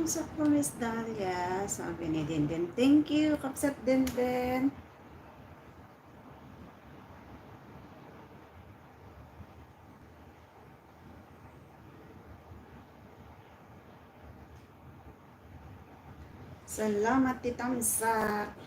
thumbs up for Miss Dahlia. Sabi ni Dindin. Thank you, Kapsat Dindin. Salamat, Titamsak.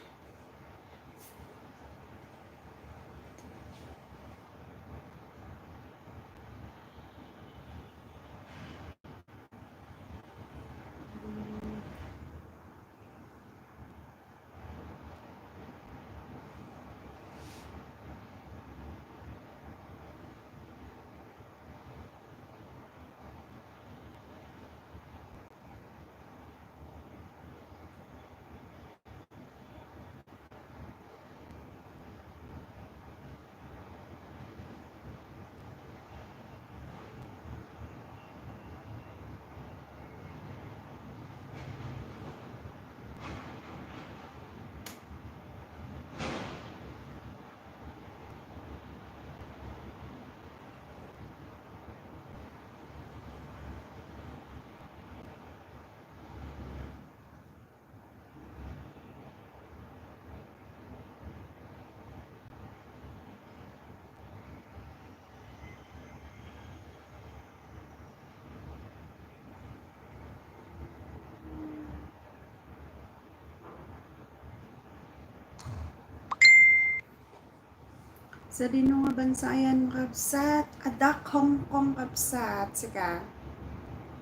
Sa dino nga bansa yan, Kapsat. Adak Hong Kong, Kapsat. Sika.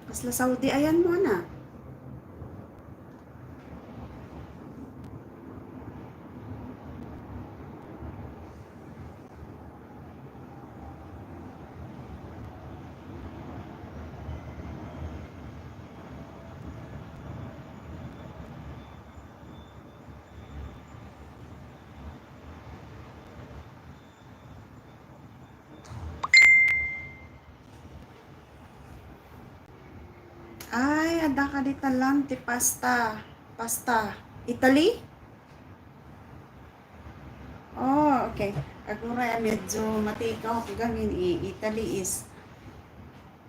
Kasla Saudi ayan mo na. Ay, ada ka di talang ti pasta. Pasta. Italy? Oh, okay. Agora medyo matikaw ko gamin Italy is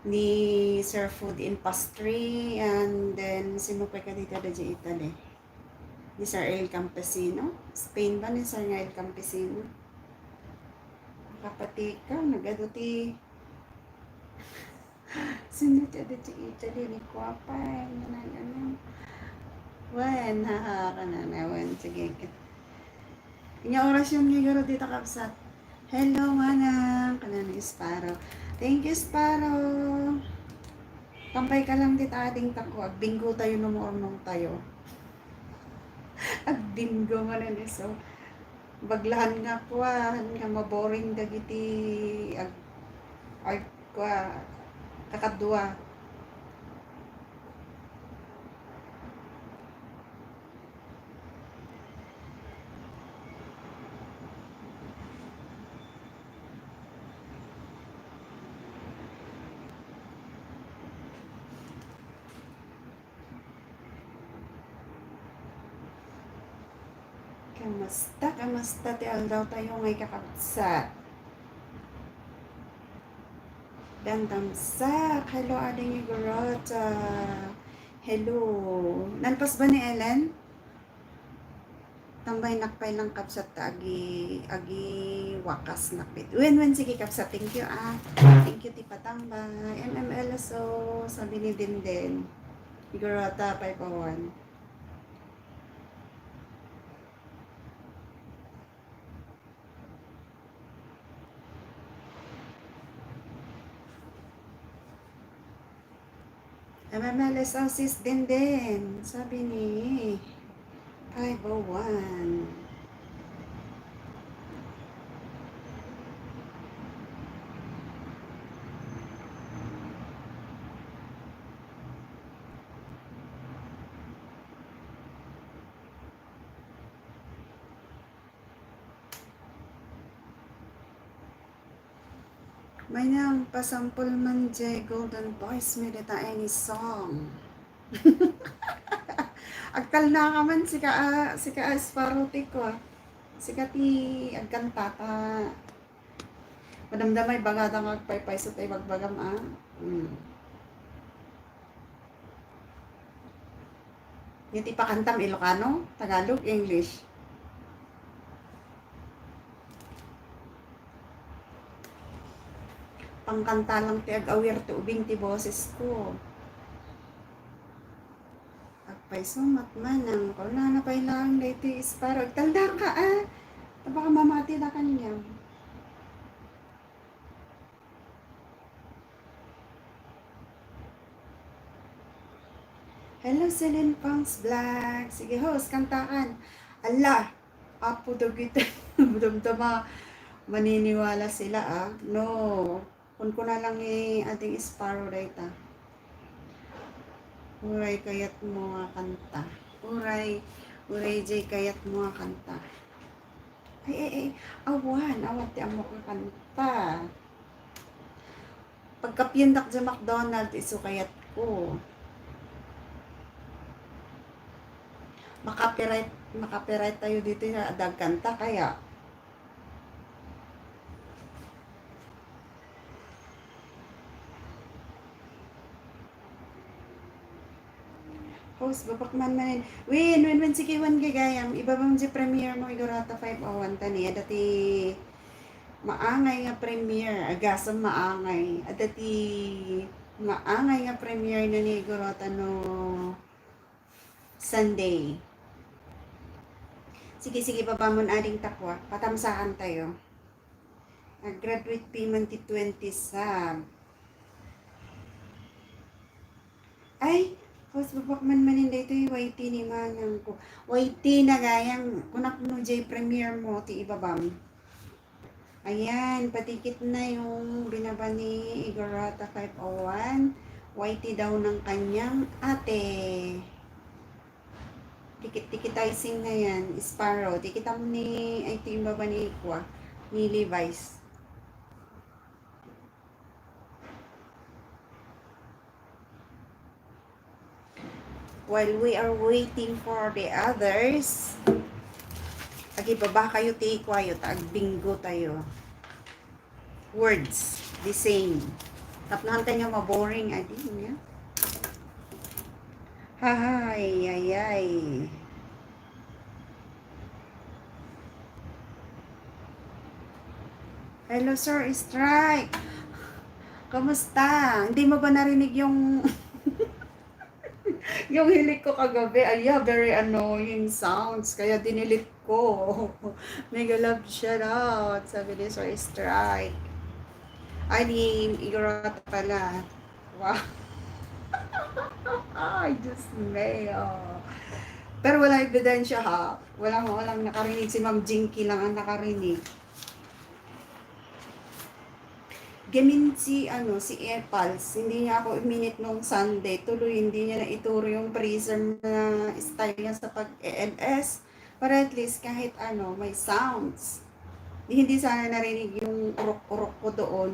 ni Sir Food in Pastry and then sino pa ka dito da Italy? Ni Sir El Campesino? Spain ba ni Sir El Campesino? Kapatikaw, nagaduti. Sino da Italy ni Kwapay? Ganun. Wan, haha ka na nawan. Sige. Inya orasyon niya garo dito Kapsat. Hello, manang. Kanan Sparrow. Thank you, Sparrow. Tampay ka lang dito ating tako. Agbinggo tayo numornong tayo. Agbinggo mo na ni so. Baglahan nga po nga maboring dagiti ag kwa kakadwa. Kamusta ti aldaw tayo ngay kakabsat. Dandamsak. Hello, ading Igorota. Hello. Nalpas ba ni Ellen? Tambay nakpay lang kapsat agi wakas nakpit. Wen sige kapsat. Thank you Thank you ti patambay. MMLSO. Sabi ni Dinden. Igorota 501. MMLSO sis Dinden. Sabi ni 501. May nang pasampol man jay Golden Voice may data any song. Agtal na ka man si ka asparote ko. Sika ti agkantata. Madamdamay bagada nga agpaypay so tayo magbagam. Yung ti pakantam Ilocano, Tagalog, English. Pangkanta lang ti ag-awir ti ubing ti boses ko. Agpay sumat manang ko na napay lang dito isparo. Agtalda ka baka mamati na kanya. Hello, Celine Pang's Vlog. Sige, host, kantakan. Ala, apo daw kita. Budam-dama, maniniwala sila No, kun ko na lang ating sparrow right Uray, kayat mo nga kanta. Uray, jay, kayat mo nga kanta. Ay, awat ti amo ka kanta. Pagkapyendak sa McDonald's, iso kayat ko. Makapiright tayo dito sa adag kanta kaya. Host, babakman manin. Win, sige, wan gagayam. Iba bang si premiere mo, igorata 501 tani. Dati, maangay nga premiere. Agasam maangay. Dati, maangay nga premiere na ni igorata no Sunday. Sige, babamon ading takwa. Patamsahan tayo. Graduate payment ti 20 sab. Ay, host babakman manin dito yung YT ni manang ko. YT na gayang kunak no J premiere mo ti ibabam. Ayan, patikit na yung binaba ni Igorata 501. YT daw ng kanyang ate. Tikitizing na yan. Sparrow. Tikita mo ni, ay ito yung baba ni Ikwa. Ni Levi's. While we are waiting for the others, agi baba kayo ti Ikwa yun. Bingo tayo. Words. The same. Tapnahan tayo maboring. Adi niya. Ay. Hello, Sir Strike. Kamusta? Hindi mo ba narinig yung yung hilik ko kagabi? Very annoying sounds. Kaya dinilit ko. Mega love shout out. Sabi ni Sir Strike. Ay, ni Igorata pala. Wow. Ay, Diyos mayo. Pero wala ebidensya walang nakarinig. Si Ma'am Jinky lang ang nakarinig. Gamin si Epals, hindi niya ako iminit nung Sunday. Tuloy, hindi niya na ituro yung prism na style niya sa pag-ELS. Para at least kahit may sounds. Hindi sana narinig yung urok-urok ko doon.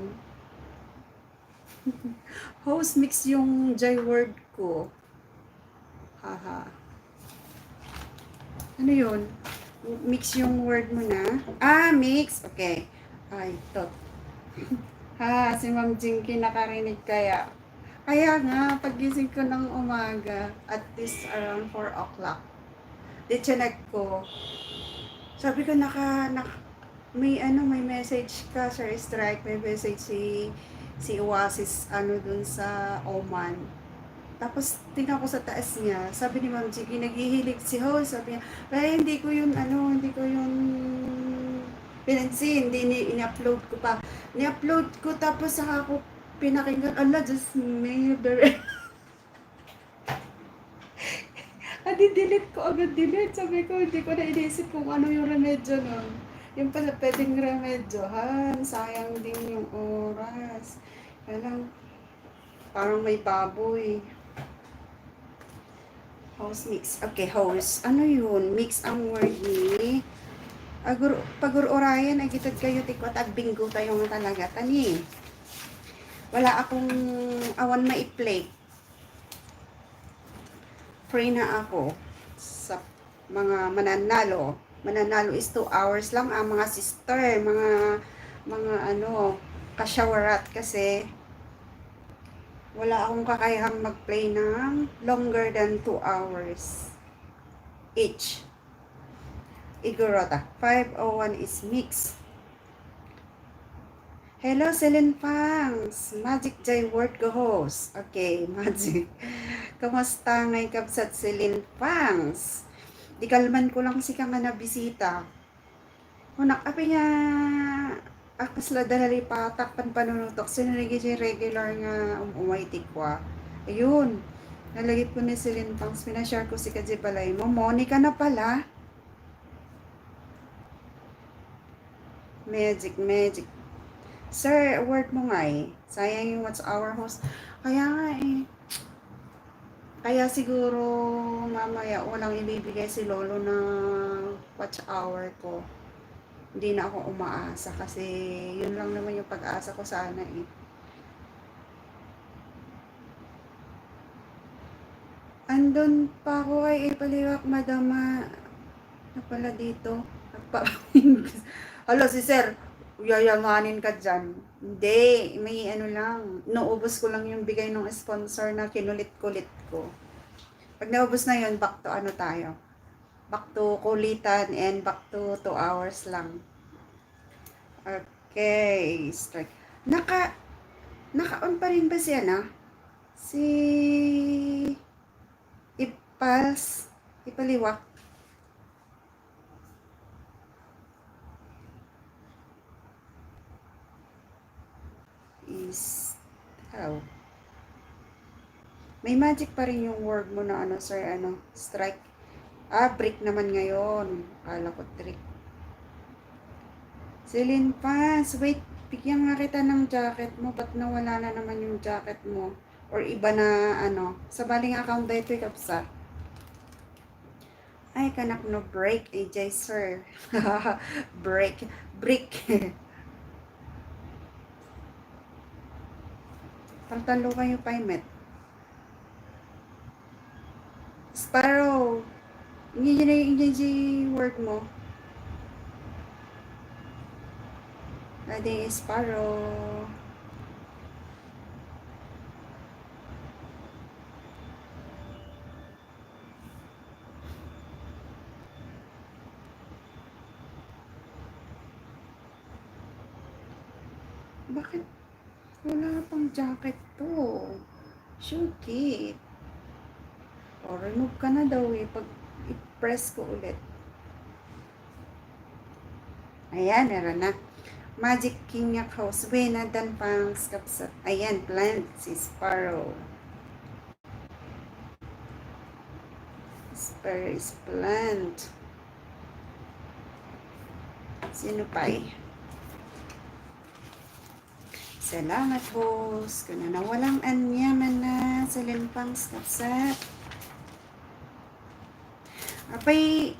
Host, mix yung J word ko. Haha. Ano yun? Mix yung word mo na. Mix. Okay. Ay, to. Si Ma'am Jinky nakarinig kaya. Kaya nga, pagising ko ng umaga, at least around 4 o'clock, di-check ko. Sabi ko, may message ka, Sir Strike, may message si Oasis, dun sa Oman. Tapos, tingnan ko sa taas niya, sabi ni Ma'am Jinky, naghihilig si host, sabi niya, pero hindi ko yun pinansin, hindi ni-upload ko pa. Ni-upload ko, tapos saka ako pinakinggan, just me, delete ko agad, sabi ko, hindi ko na inisip kung ano yung remedyo nun. Yung pala pwedeng remedyo, sayang din yung oras. Kaya lang, parang may baboy. Host mix. Okay, host. Ano yun? Mix ang word ni. Pag-urayan, ay gitad kayo tikwat at bingo tayo nga talaga. Tani. Wala akong awan ma-play. Free na ako sa mga mananalo. Mananalo is 2 hours lang mga sister, mga kasyawarat kasi wala akong kakayahang mag-play ng longer than 2 hours. each. Igorota. 501 is mix. Hello, Celine Pangs. Magic Jai Word ko host. Okay, Magic. Kamusta ngay kapsat Celine Pangs? Di kalman ko lang si kang nga bisita. Hunak, api nga akas la dalali patak pan panunutok. Sinarigi siya regular nga umaitik ko. Ayun. Nalagit ko ni Celine Pangs. Pinashare ko si Kadji Palay mo. Monica na pala. Magic. Sir, word mo nga eh. Sayang yung what's our host. Kaya nga eh. Kaya siguro mamaya walang ibibigay si Lolo na watch hour ko. Hindi na ako umaasa kasi yun lang naman yung pag-asa ko sana eh. Andun pa ako ay ipaliwak madama na pala dito. Hello si Sir, yayamanin ka dyan. Hindi, may ano lang. Naubos ko lang yung bigay ng sponsor na kinulit-kulit ko. Pag naubos na yun, back to ano tayo. Back to kulitan and back to 2 hours lang. Okay, strike. Naka-on pa rin ba siya na? Si Ipaliwak. Is how? May magic pa rin yung word mo na ano, sir, ano, strike. Break naman ngayon. Kala ko trick. Celine Paz, wait, bigyan nga kita ng jacket mo. Ba't nawala na naman yung jacket mo? Or iba na, ano, sa baling account ba ito, kapsa? Ay, kanak no break, AJ, sir. Break. Pantalo kayo, Paimet. Sparrow. Hindi na yung word mo. I think Sparrow. Bakit wala pang jacket to? Shukit. O, remove ka na daw eh. Pag i-press ko ulit. Ayan, meron na. Magic King Yak House. Wena dan pang skapsat. Ayan, plant si Sparrow. Sparrow is plant. Sino pa eh? Salamat, host. Kung na walang anyaman na sa limpang skapsat. Apay,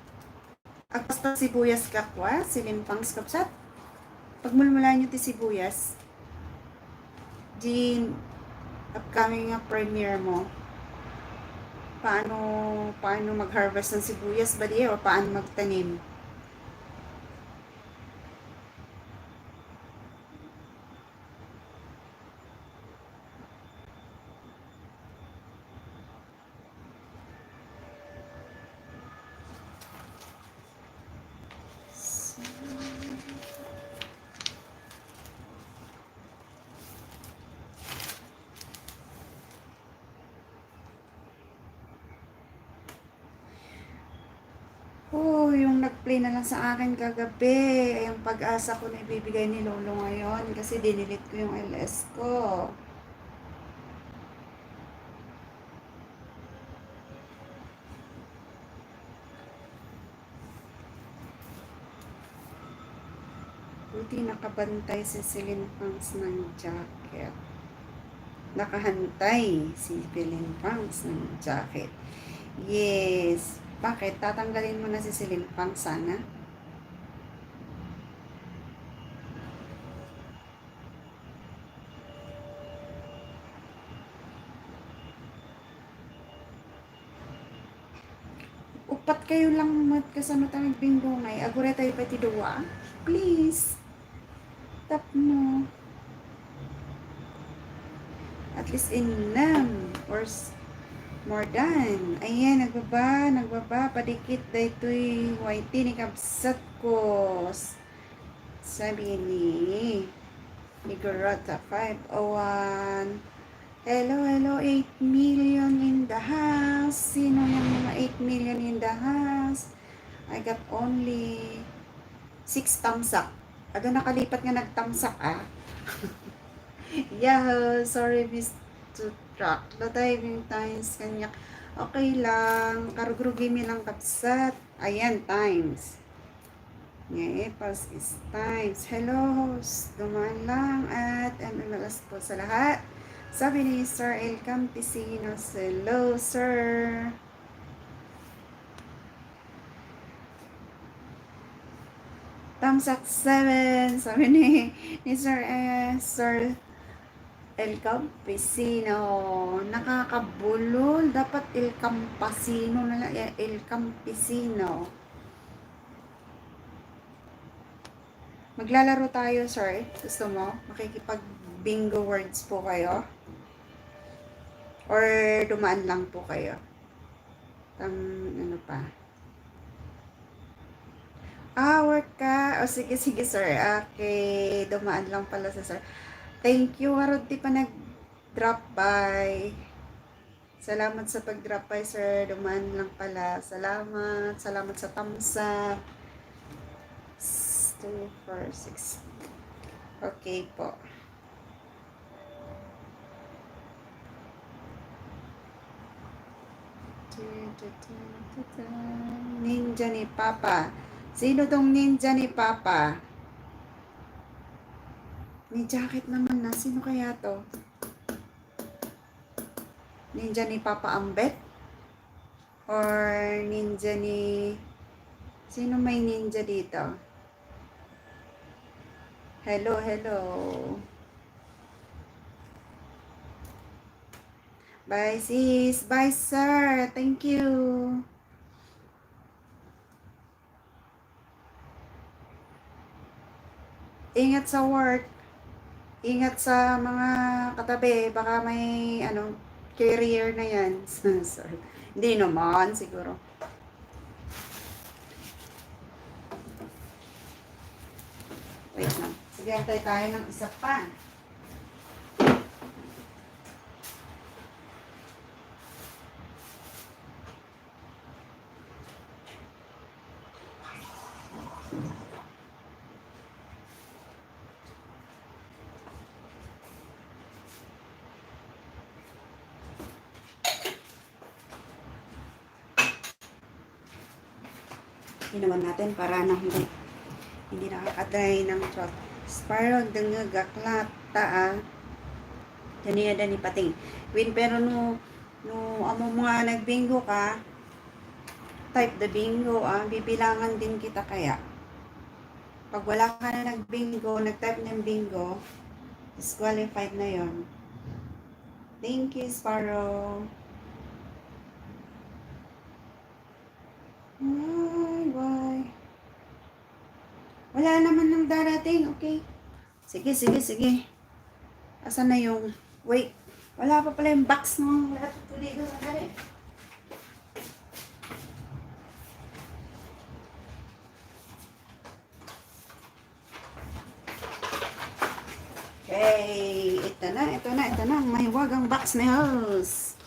akasta sibuyas kakwa, si limpang skapsat. Pagmulmula nyo ti sibuyas, di upcoming nga premiere mo, paano mag-harvest ng sibuyas ba di o paano magtanim? Oh, yung nag-play na lang sa akin kagabi, ay yung pag-asa ko na ibibigay ni Lolo ngayon kasi dinilit ko yung LS ko. Buti nakabantay si Celine Pangs ng jacket. Nakahantay si Celine Pangs ng jacket. Yes. Bakit? Tatanggalin mo na si Celine Pangs sana? Upat kayo lang kasama tayo bingo ngay. Agure tayo pati duwa. Please. Tap mo. At least inam. Or More than. Ayan, nagbaba. Padikit daytoy YT ni kabsat ko. Sabi ni Garota 501. Hello, 8 million in the house. Sino yung mga 8 million in the house? I got only 6 thumbs up. Aga nakalipat nga nagtamsak Yahoo! Sorry, Miss to track. The diving times kanya. Okay lang. Karugrugi mi lang kapsat. Ayan, times. Ngayon, is times. Hello, host. Dumaan lang at MMLS po sa lahat. Sabi ni Sir El Campesinos. Hello, sir. Thumbs up 7. Sabi ni Sir El Campesino. Nakakabulol. Dapat El Campesino na lang. El Campesino. Maglalaro tayo, sir. Gusto mo? Makikipag-bingo words po kayo? Or dumaan lang po kayo? Ano pa? Work ka. O, sige, sir. Okay. Dumaan lang pala sa sir. Thank you, Harod. Di pa nag-drop by. Salamat sa pag-drop by, sir. Dumaan lang pala. Salamat. Salamat sa thumbs up. 2, 4, 6. Okay po. Ninja ni Papa. Sino tong ninja ni Papa? May jacket naman na. Sino kaya to? Ninja ni Papa Ambet? Or ninja ni... Sino may ninja dito? Hello. Bye, sis. Bye, sir. Thank you. Ingat sa work. Ingat sa mga katabi. Baka may, career na yan. Sorry. Hindi naman, siguro. Wait lang. Sige, antay tayo ng isa pa. Ginawan natin para na hindi nakakadry ng throat. Spiral dengagaklat dani pating. Win pero no amo mga nagbingo ka, type the bingo bibilangan din kita kaya. Pag wala ka na nagbingo, nag-type ng bingo, disqualified na yon. Thank you, Sparrow. Bye. Wala naman ng darating, okay? Sige. Asan na yung... Wait, wala pa pala yung box mo. Wala ito dito sa kare. Okay, ito na. May wagang box ni host.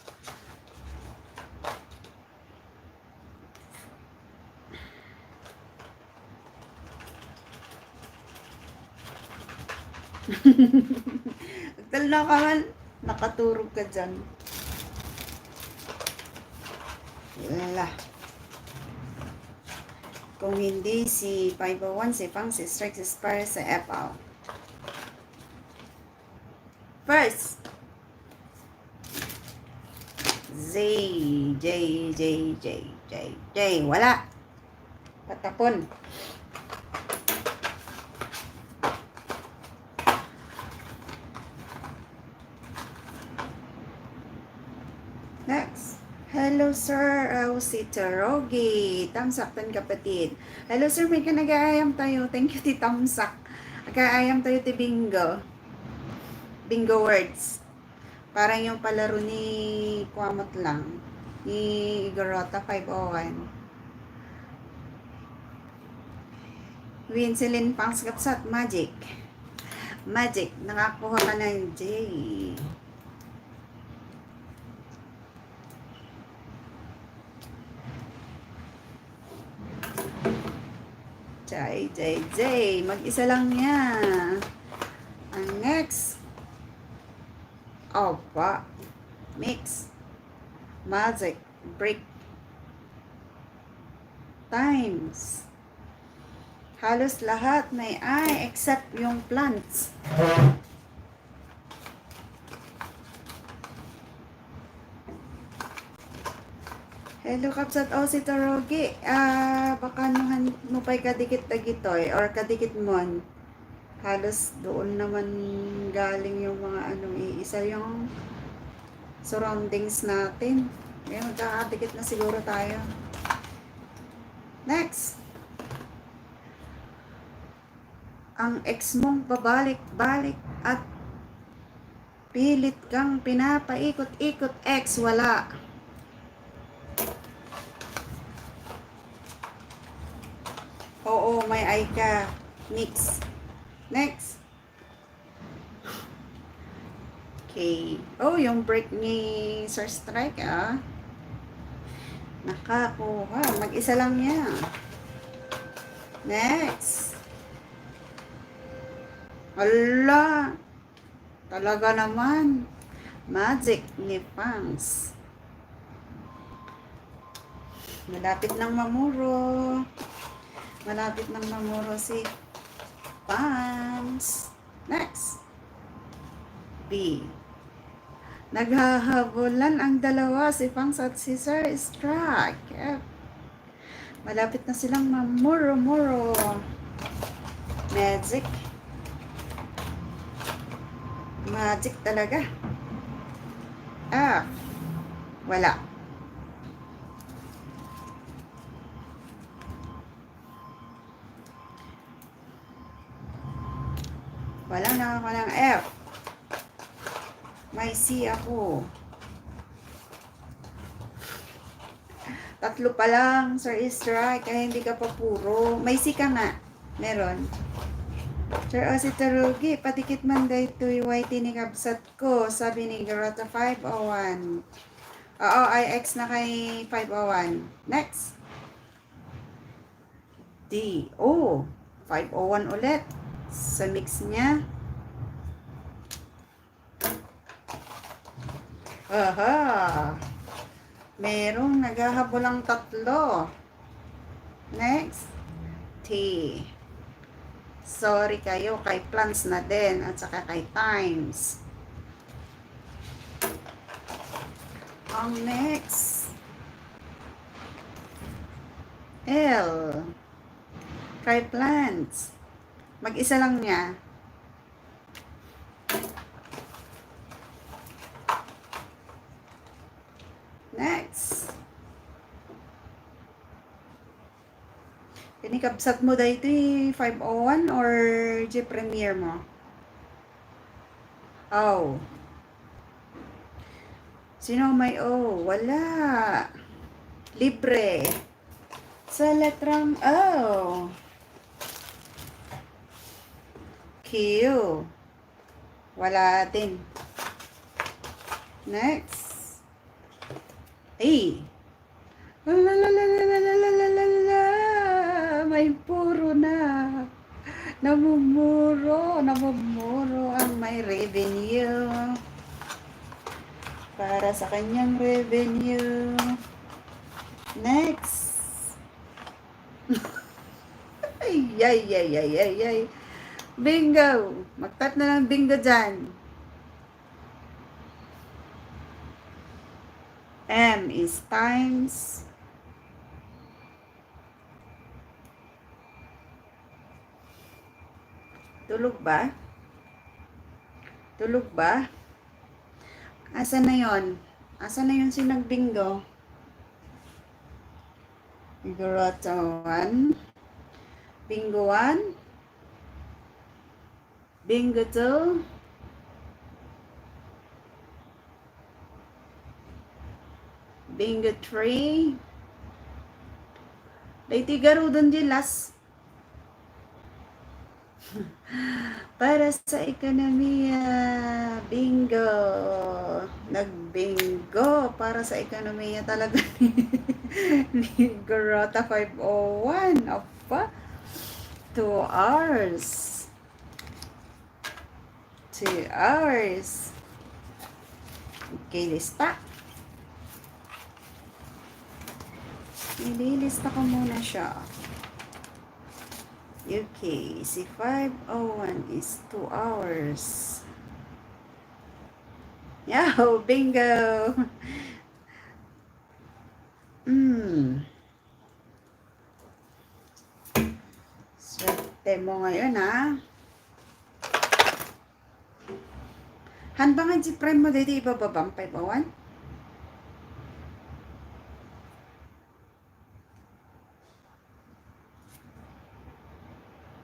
Agtal na ka man. Nakaturog ka dyan. Wala. Kung hindi si 501, si Pang, si Strike, si Spire, si FL. First. J. Wala. Patapon. Next. Hello, sir. Si Tarogi. Tamsaktan kapatid. Hello, sir. May ka nag-aayam tayo. Thank you, ti Tamsak. Nag-aayam tayo, ti Bingo. Bingo words. Parang yung palaro ni Kwamot lang. ni Igorota 501. Winselin Pangs Kapsat, Magic. Magic, nakakuha ka ng J. J. Mag-isa lang niya. Ang next. Opa. Mix. Magic. Break. Times. Halos lahat may I except yung plants. Hello kapsat o si Tarogi. Baka no pa'y kadikit dagitoy or kadikit mon. Halos doon naman galing yung mga anong iisa yung surroundings natin. Ngayon magkakadikit na siguro tayo. Next. Ang ex mong pabalik-balik at pilit kang pinapaikot-ikot ex wala. Oo, may ay ka. Mix. Next. Okay. Oh, yung break ni Sir Strike, nakakuha. Mag-isa lang niya. Next. Ala. Talaga naman. Magic ni Pangs. Malapit nang mamuro. Malapit nang mamuro si Pangs. Next. B. Naghahabulan ang dalawa, si Pangs at si Sir Strike. Malapit na silang mamuro-muro. Magic. Magic talaga. Wala. Walang nakakuha ng F. May C ako. Tatlo pa lang, Sir Strike, kaya hindi ka pa puro. May C ka nga. Meron. Sir si Tarugi, patikit man dahil white ni kabsat ko, sabi ni Garota 501. Oo, IX na kay 501. Next. D. 501 ulit. Sa mix niya. Merong naghahabulang tatlo. Next. T. Sorry kayo, kay plants na din at saka kay times. Ang next. L. Kay plants. Mag-isa lang niya. Next. Pinikabsat mo dahito 501 or G Premier mo? Sino may O? Wala. Libre. Sa letrang O. Q. Wala din. Next. A. May puro na. Namumuro ang may revenue. Para sa kanyang revenue. Next. Ay. Bingo. Magtat na ng bingo dyan. M is times. Tulog ba? Asan na yon? Asan na yun si nagbingo? Igorota 1. Bingo 1. Bingo 2. Bingo 3. Lady Garudon din last. Para sa ekonomiya. Bingo. Nagbingo. Para sa ekonomiya talaga ni Garota 501. Apa? 2 hours. 2 hours. Okay, lista. Ililista ko muna siya. Okay, si 501 is 2 hours. Yahoo! Bingo! Swerte mo ngayon, ha? Hanbangan si Prime mo dito ibababang 501?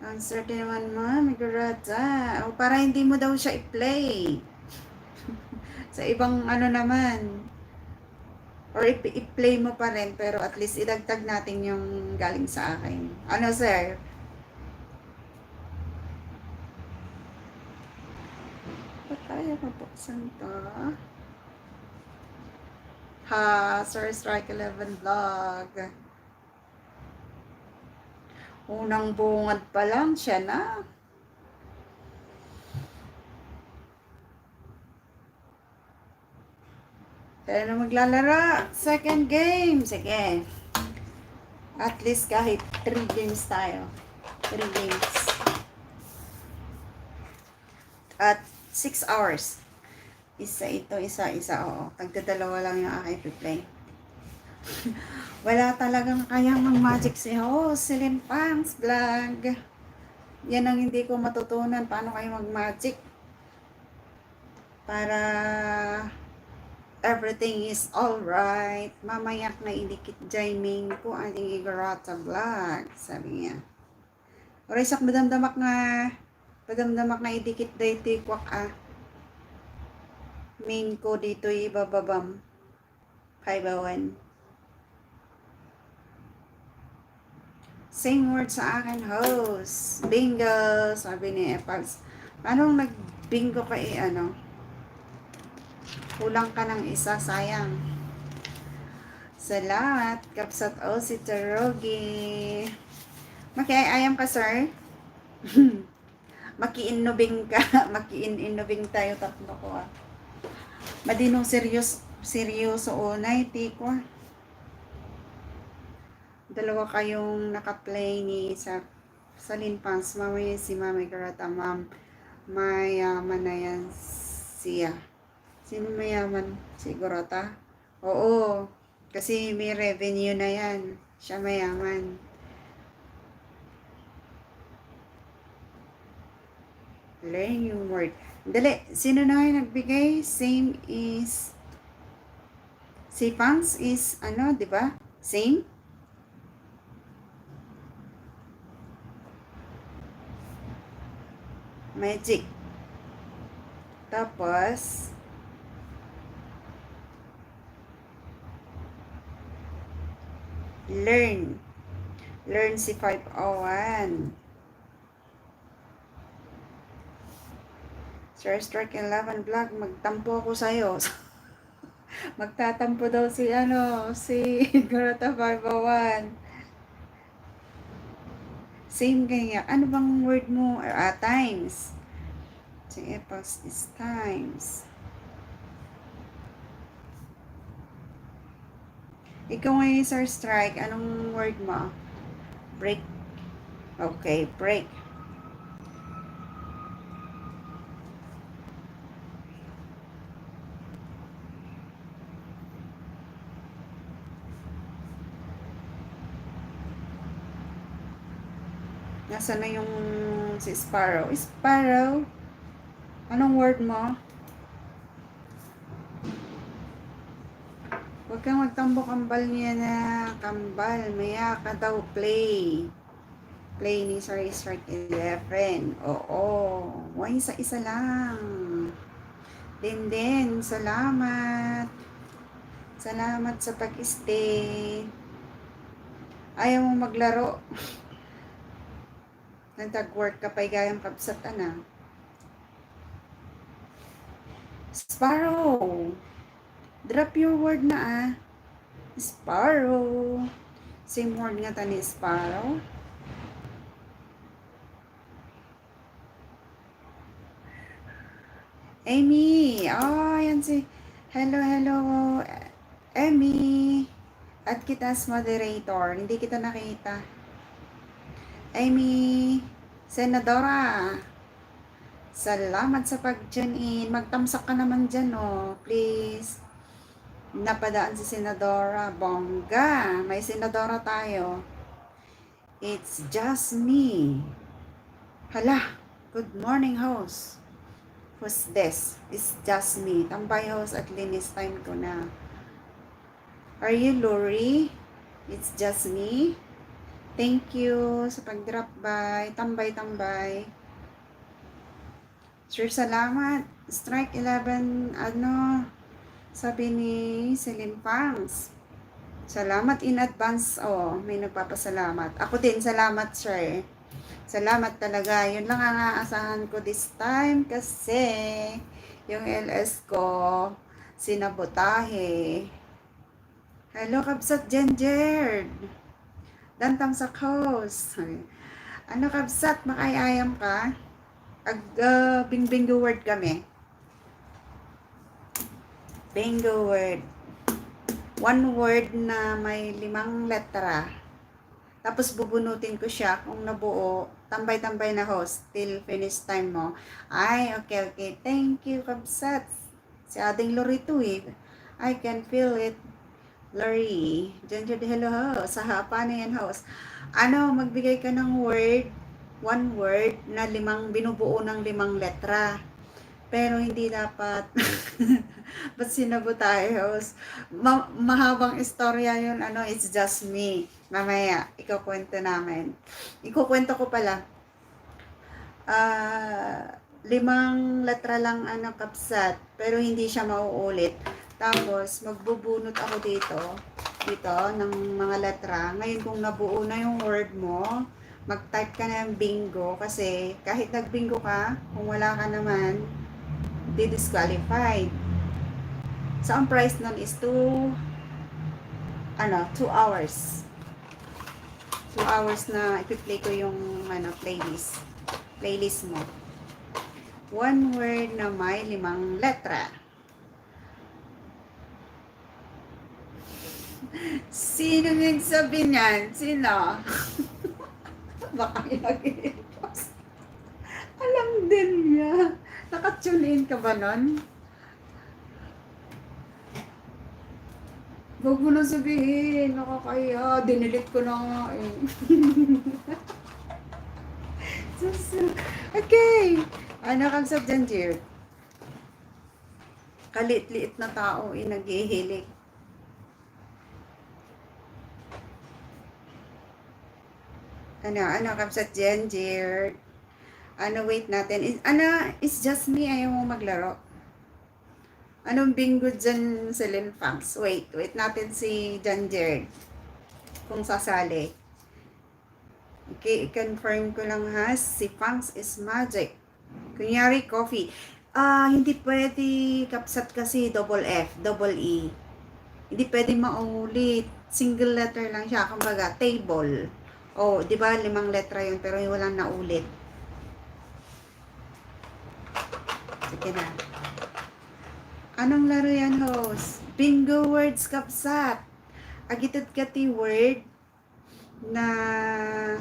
Ang swerte naman mo, Migarata. O para hindi mo daw siya i-play. Sa ibang ano naman. Or i-play mo pa rin, pero at least idagtag natin yung galing sa akin. Ano, sir? Ba't tayo mabuksan to? Ha, Sir Strike 11 Vlog. Unang bungad pa lang, siya na. Tayo na maglalaro. Second game. Sige. At least kahit 3 games tayo. 3 games. At 6 hours. Isa ito, isa. Oo. Tagdadalawa lang yung aking play. Wala talagang kayang mag-magic si Celine Pangs Vlog. Yan ang hindi ko matutunan. Paano kayo mag-magic? Para everything is alright. Mamayak na idikit jaiming ko ating Igarata Vlog. Sabi niya. Orisak madamdamak na idikit dayti kwak main ko dito ibababam. 501. Same word sa akin, host. Bingo! Sabi ni Epals. Anong nag-bingo ka kulang ka ng isa, sayang. Salamat, Kapsat O, si Tarogi. Makiayam ka, sir? Makiinubing ka. Makiinubing tayo, tatlo ko Madinong seryoso unay, tiko Dalawa kayong naka-play ni sa Linpans. Mamaya si Mami Garata, ma'am. Mayaman na yan siya. Sino mayaman? Si Garata? Oo. Kasi may revenue na yan. Siya mayaman. Learn yung word. Dali. Sino na yung nagbigay? Same is... Si Pangs is, di ba? Same? Magic. Tapos, learn. Learn si 501. Sir Strike 11 Vlog, magtampo ako sa'yo. Magtatampo daw si Garota 501. Same kaya. Ano bang word mo? Times. Sige, past is times. Ikaw ngayon, Sir Strike. Anong word mo? Break. Okay, break. Nasaan na yung si Sparrow? Sparrow? Anong word mo? Huwag kang magtambo kambal niya na kambal. Maya ka daw play. Play ni Sir Strike 11. Oo. Why isa-isa lang. Din, salamat. Sa Salamat sa pag-stay. Ayaw mo maglaro. Nagtag-work ka pa gayang kabsat na. Sparrow. Drop your word na Sparrow. Same word nga tani Sparrow. Amy. Oh, yan si. Hello, hello. Amy. At kita as moderator. Hindi kita nakita. Amy. Senadora. Salamat sa pag-tune in. Magtamsak ka naman dyan, oh. Please. Napadaan si Senadora. Bongga. May Senadora tayo. It's just me. Hala. Good morning, host. Who's this? It's just me. Tambay, host, at linis time ko na. Are you Lori? It's just me. Thank you sa pag-drop by. Tambay. Sure, salamat. Strike 11, sabi ni Celine Pangs. Salamat in advance. Oh, may nagpapasalamat. Ako din, salamat, sir. Salamat talaga. Yun lang ang aasahan ko this time kasi yung LS ko sinabotahe. Hello, Kabsat Ginger. Dantang sa host. Ano, Kabsat, makayayam ka? Bingo word kami. Bingo word. One word na may 5 letra. Tapos bubunutin ko siya kung nabuo. Tambay na host till finish time mo. Ay, okay. Thank you, Kabsat. Si ating Lori to eh. I can feel it. Lori. Ginger, hello host. Sa hapa na yan host. Magbigay ka ng word. One word na binubuo ng 5 letra. Pero hindi dapat ba't sinabotahe host? Mahabang istorya yun, it's just me. Mamaya, ikukwento namin. Ikukwento ko pala. 5 letra lang Kabsat, pero hindi siya mauulit. Tapos, magbubunot ako dito ng mga letra. Ngayon, kung nabuo na yung word mo, mag-type ka na ng bingo kasi kahit nag-bingo ka, kung wala ka naman, disqualified. So, ang price nun is 2 hours. 2 hours na i-play ko yung playlist mo. One word na may 5 letra. Sino nagsabi niyan? Sino? Baka nag-i-post. Alam din niya. Nakatune in ka ba nun? Huwag mo na sabihin. Nakakaya. Dinilit ko na nga eh. Okay. Kabsat Ginger. Kalit-liit na tao nag-ihilik. Kabsat Ginger. Wait natin. It's just me. Ayaw mo maglaro. Anong bingo dyan, Celine Fangs? Wait natin si Ginger. Kung sasali. Okay, i-confirm ko lang ha. Si Fangs is magic. Kunyari, coffee. Hindi pwede Kabsat kasi double F, double E. Hindi pwede maulit. Single letter lang siya. Kumbaga, table. Oh, di ba 5 letra yun pero walang naulit. Sige na. Anong laro yan, host? Bingo words, Kabsat. Agitad kati word na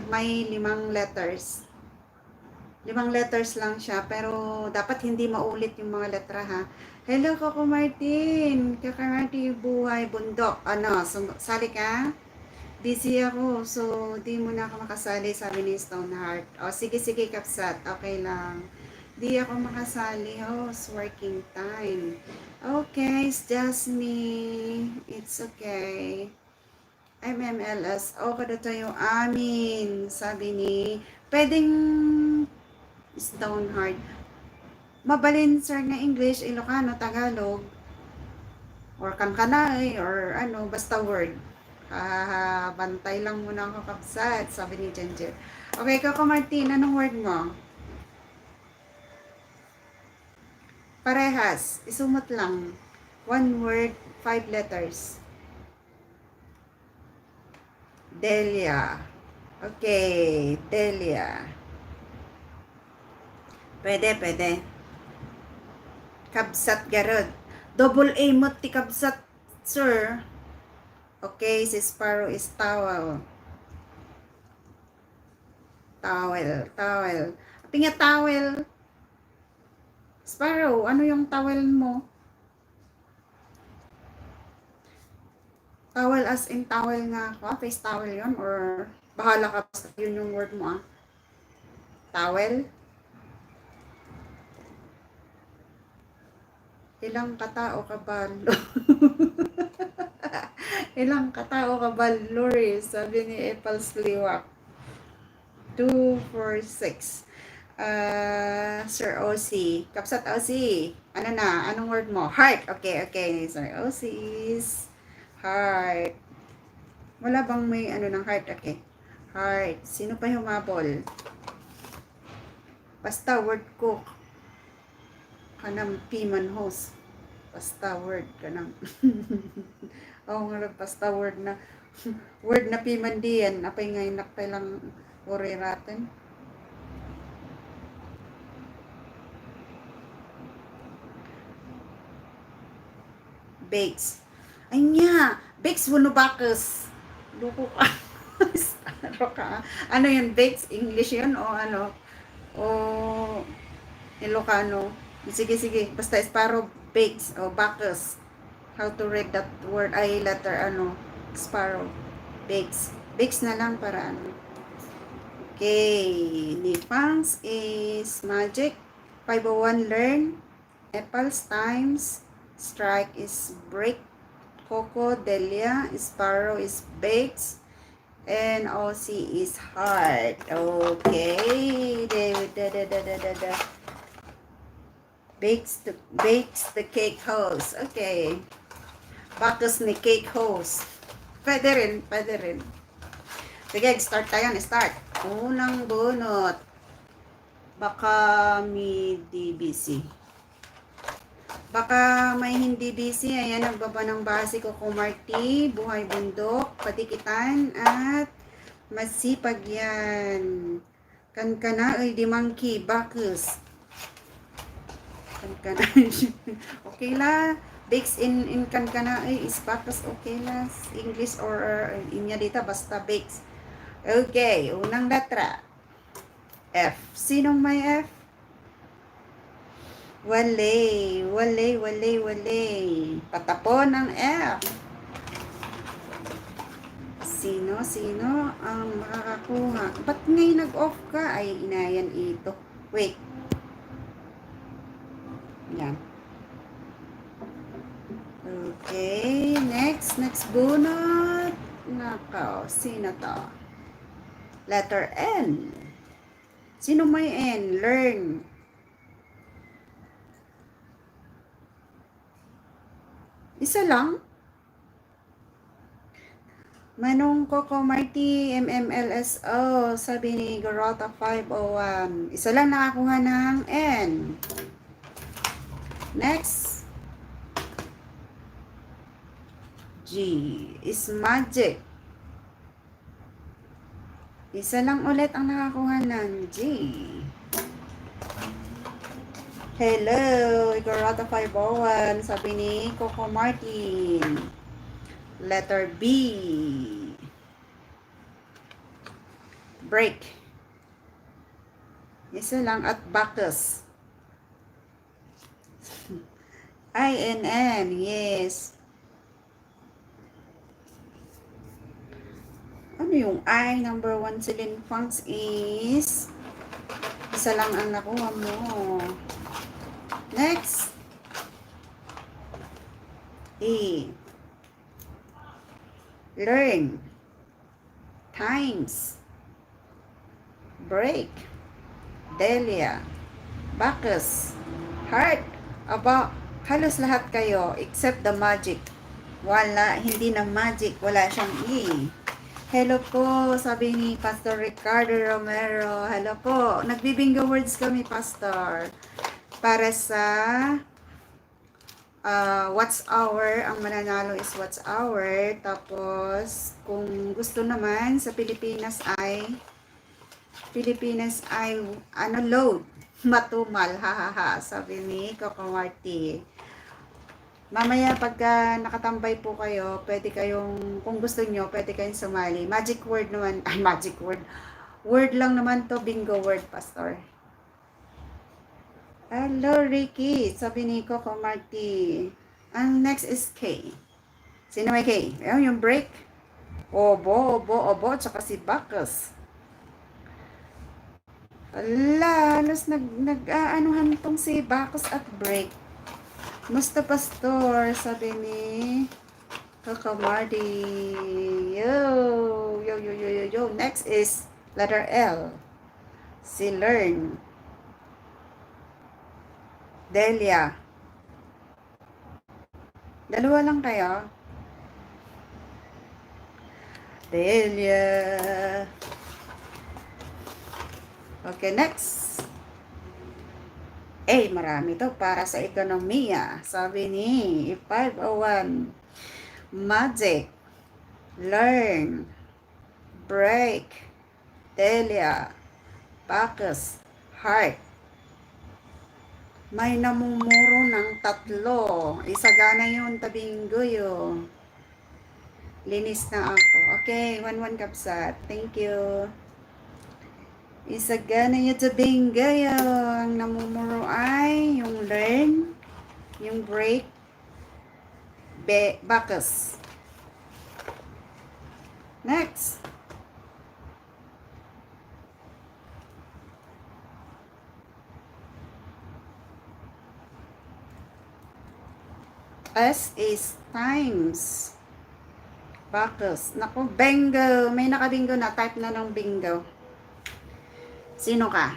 may 5 letters. 5 letters lang siya, pero dapat hindi maulit yung mga letra, ha? Hello, Coco Martin. Coco Martin, buhay, bundok. Sali ka? Busy ako, so di mo na ako makasali, sabi ni Stoneheart. Sige, Kabsat. Okay lang. Di ako makasali, host. Working time. Okay, it's just me. It's okay. MMLS. Kada tayo. Amin. Sabi ni, pwedeng Stoneheart. Mabalin, sir, na English, Ilocano, Tagalog. or kankanay, or ano, basta word. Bantay lang muna ako kapsat, sabi ni Jenjer. Okay, Coco Martin, anong word mo? Parehas, isumot lang. One word, 5 letters. Delia. Okay, Delia. Pwede, pwede. Kabsat garod. Double A mo ti kabsat, sir. Okay, si Sparrow is towel. Towel, towel. Ati nga towel. Sparrow, ano yung towel mo? Towel as in towel nga ka? Face towel yon, or bahala ka basta yun yung word mo, ah? Towel? Ilang katao ka ba? Ilang katao ka ba, Lori? Sabi ni Epal Sliwak. 246. Sir OC. Kapsat OC. Ano na? Anong word mo? Heart. Okay, okay. Sir OC is heart. Wala bang may ano ng heart? Okay. Heart. Sino pa humabol? Basta word ko. Kanang piman host. Basta word kanang. Oo nga, basta word na. Word na piman diyan. Apay ngayon nakpay lang oriraten. Bakes. Ay nga, bakes wunubakos. Luko ka. Ano ka? Ano yun, bakes? English yun o ano? O Ilocano? Sige, sige. Basta Sparrow bakes o bakos. How to read that word? Ay, letter ano? Sparrow. Bakes. Bakes na lang para ano. Okay. Nifangs is magic. 501 learn. Apples times. Strike is break. Coco, Delia, Sparrow is bakes, and OC is heart. Okay. Bakes the cake host. Okay. Bakos ni cake host. Pwede rin, pwede rin. Sige, start tayo. Start. Unang bunot. Baka may DBC. Baka may hindi busy. Ayan, nagbaba ng base ko kung Marty, Buhay Bundok, Patikitan, at Masipag yan. Kankana, ay di monkey, Bacchus. Kankana. Okay la. Bakes in kankana, ay is Bacchus, okay la. English or inya dita, basta bakes. Okay, unang letra. F. Sinong may F? Wale, wale, wale, wale. Patapon ang F. Sino ang makakakuha? Ba't ngayon nag-off ka? Ay, inayan ito. Wait. Yan. Okay, next bunot. Nakaw, sino to? Letter N. Sino may N? Learn. Isa lang? Manong Coco Marty, MMLSO, sabi ni Garota 501. Isa lang nakakuha ng N. Next. G is magic. Isa lang ulit ang nakakuha ng G. Hello, Igarata 501, sabi ni Coco Martin. Letter B. Break. Isa lang at Bacchus. INN, yes. Ano yung I? Number 1 Celine Funks is isa lang ang nakuha mo. Next. E. Learn. Times. Break. Delia. Bacchus. Heart. Aba, Halos lahat kayo, except the magic. Wala, hindi na magic. Wala siyang E. Hello po, sabi ni Pastor Ricardo Romero. Hello po. Nagbibingo words kami, Pastor. Para sa what's our, ang mananalo is what's our. Tapos, kung gusto naman sa Pilipinas ay, ano, load. Matumal, hahaha, sabi ni Coco Marti. Mamaya pagka nakatambay po kayo, pwede kayong, kung gusto nyo, pwede kayong sumali. Magic word naman, ay magic word. Word lang naman to, bingo word, Pastor. Hello, Ricky, sabi ni Coco Marti. Ang next is K. Sino may K? Ayun, yung break. Obo, tsaka si Bacchus. Ala, halos nag-aanuhan tong si Bacchus at break. Musta Pastor, sabi ni Kakamardi. Yo. Next is letter L. Si Learn. Delia. Dalawa lang kayo. Delia. Okay, next. Marami to para sa ekonomiya. Sabi ni 501. Magic. Learn. Break. Delia. Bacchus. Heart. May namumuro ng 3. Isagana yun, tabinggo yun. Linis na ako. Okay, 1-1 kapsat. Thank you. Isagana nyo tabinggo yun. Ang namumuro ay yung learn, yung break, Bacchus. Next. S is times. Bacchus. Naku, bingo. May nakabingo na. Type na ng bingo. Sino ka?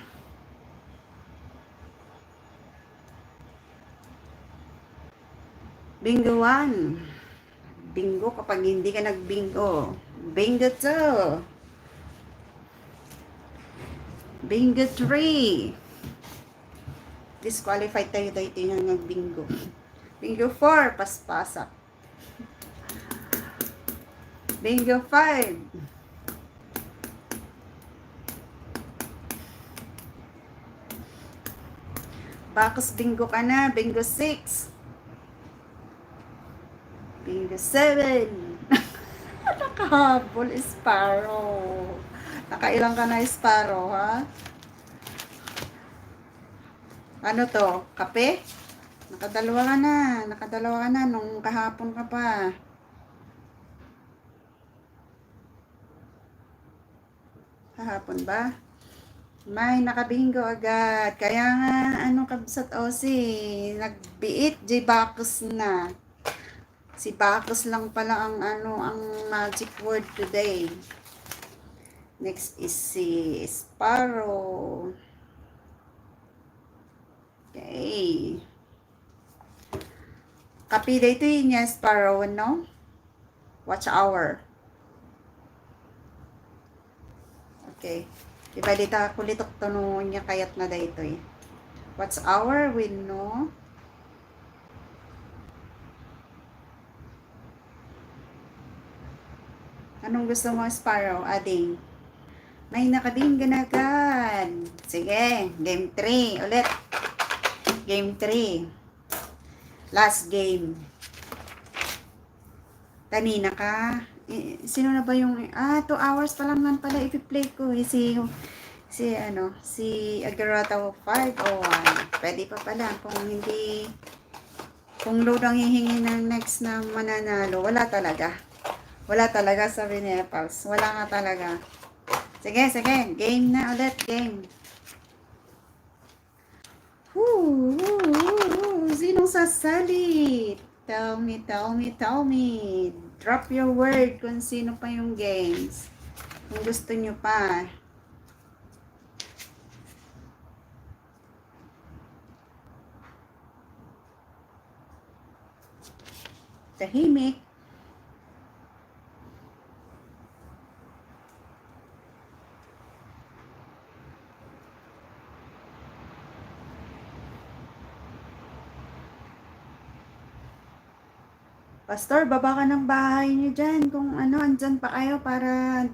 Bingo 1. Bingo kapag hindi ka nagbingo. Bingo 2. Bingo 3. Disqualified tayo yung nagbingo. Bingo 4. Paspasak. Bingo 5. Bacchus, bingo ka na. Bingo 6. Bingo 7. Nakahabol, Sparrow. Nakailang ka na, Sparrow, ha? Ano to? Kape? Nakadalawa ka na. Nung kahapon ka pa. Kahapon ba? May nakabingo agad. Kaya nga, ano kabsat Osi, nagbiit, Bacchus na. Si Bacchus lang pala ang magic word today. Next is si Sparrow. Okay. Kapila ito yun niya, Sparrow, no? Watch hour. Okay. Ibalita kulitok tanong niya kayat na dito eh. What's our win, no? Anong gusto mo, Sparrow? Ading. May nakabinggo na agad. Sige, game 3 ulit. Game 3. Last game. Kanina ka. Sino na ba yung 2 hours pa lang pala i-play ko si Agarata 501. Pwede pa pala kung load ang hihingi ng next na mananalo. Wala talaga sabi ni Epals. Wala nga talaga. Sige, game na ulit, game. Sinong sasali? Tell me. Drop your word kung sino pa yung games. Kung gusto nyo pa. Tahimik. Pastor, baba ka ng bahay niyo dyan. Kung ano, andyan pa kayo para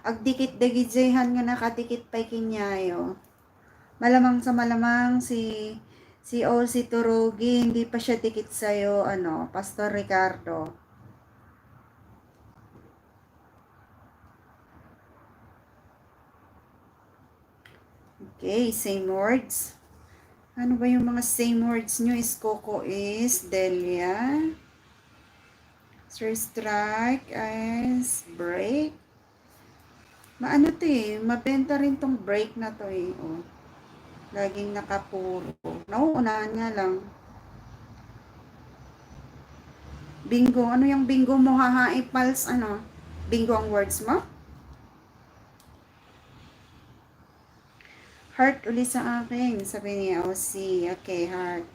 agdikit-dagidzehan nga nakatikit pa kinyayo. Malamang sa malamang si O.C. Turugi, hindi pa siya dikit sa'yo, ano, Pastor Ricardo. Okay, same words. Ano ba yung mga same words nyo? Is Coco is Delia. Sir Strike is break. Maano to eh, mabenta rin tong break na to eh. Oh. Laging nakapuro. Nauunahan nga lang. Bingo. Ano yung bingo mo? Haha, pulse ano? Bingo ang words mo? Heart uli sa akin. Sabi niya, oh, see. Okay, heart.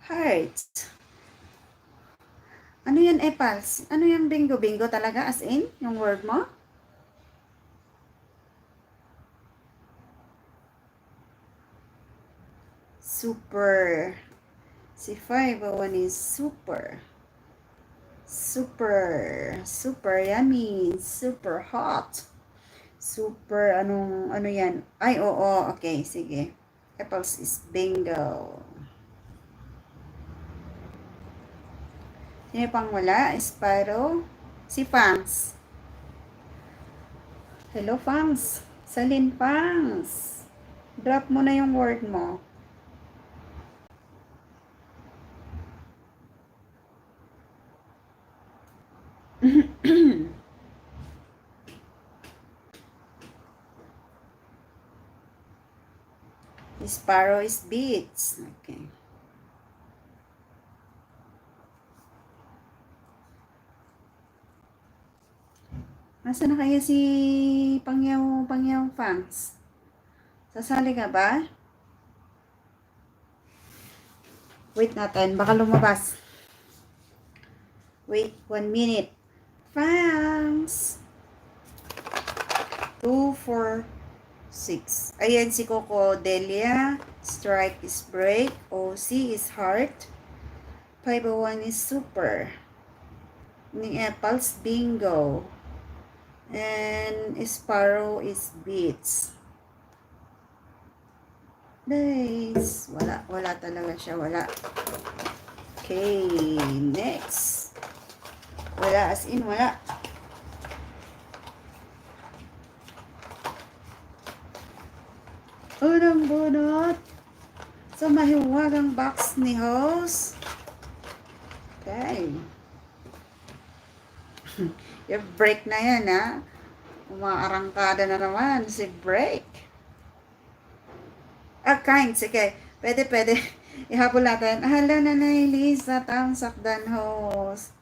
Heart. Ano yan, pulse? Ano yung bingo? Bingo talaga as in? Yung word mo? Super. Si 501 is super. Super. Super yummy. Super hot. Super, ano yan? Ay, oo. Okay, sige. Apples is bingo. Sino pang wala? Sparrow. Si Fangs. Hello, Fangs. Salin, Fangs. Drop mo na yung word mo. Sparrow is beets. Okay. Asa na kaya si Pangyaw Fangs? Sasali ka ba? Wait natin, baka lumabas. Wait, 1 minute. Fangs! 2, 4, 6. Ayan si Coco Delia. Strike is break. OC is heart. 501 is super. Ni Apples bingo. And Sparrow is beets. Nice. Wala talaga siya. Wala. Okay, next. Wala as in wala. Unang bunot sa mahiwagang box ni host. Okay. Yung break na yan, ha? Umaarangkada na naman si break. Kind, sige. Pwede. Ihabol natin. Hello, Nanay Lisa, Tamsakdan host.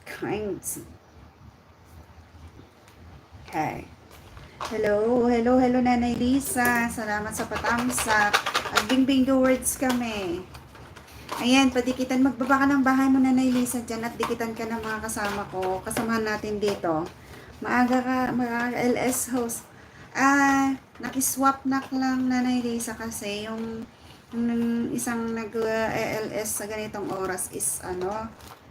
Kind. Okay. Hello, Nanay Lisa. Salamat sa patamsak. At bingo words kami. Ayan, padikitan. Magbaba ka ng bahay mo, Nanay Lisa, dyan at dikitan ka ng mga kasama ko. Kasamahan natin dito. Maaga LS host. Nakiswap na lang, Nanay Lisa, kasi yung isang nag-LS sa ganitong oras is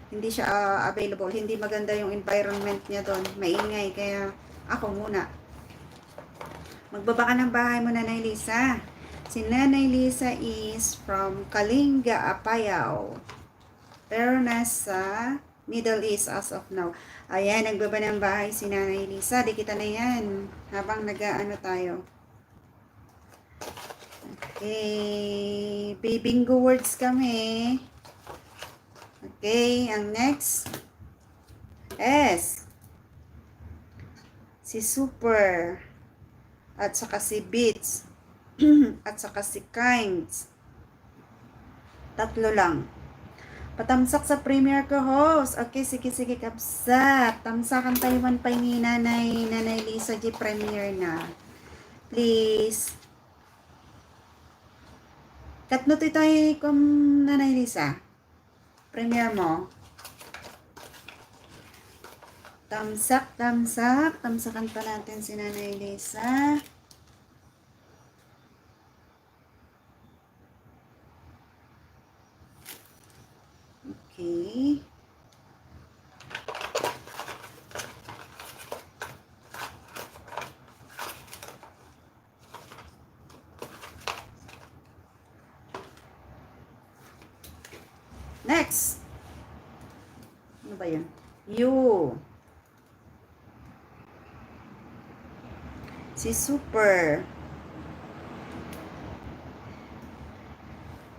hindi siya available. Hindi maganda yung environment niya doon. Maingay, kaya ako muna. Magbaba ka ng bahay mo, Nanay Lisa. Si Nanay Lisa is from Kalinga, Apayao. Pero nasa Middle East as of now. Ayan, nagbaba ng bahay si Nanay Lisa. Di kita na yan. Habang nag-ano tayo. Okay. Bingo words kami. Okay, ang next. S. Si Super. At saka si Beats. At saka si Kinds. 3 lang. Patamsak sa premier ko, host. Okay, sige, kapsat. Tamsakan Taiwan pa ni Nanay Lisa G. Premier na. Please. Katnot ito ay kung Nanay Lisa. Premiere mo. Tamsak, tamsak. Tamsakan pa natin si Nanay Lisa. Okay. Next. Ano ba yun? You. Si Super.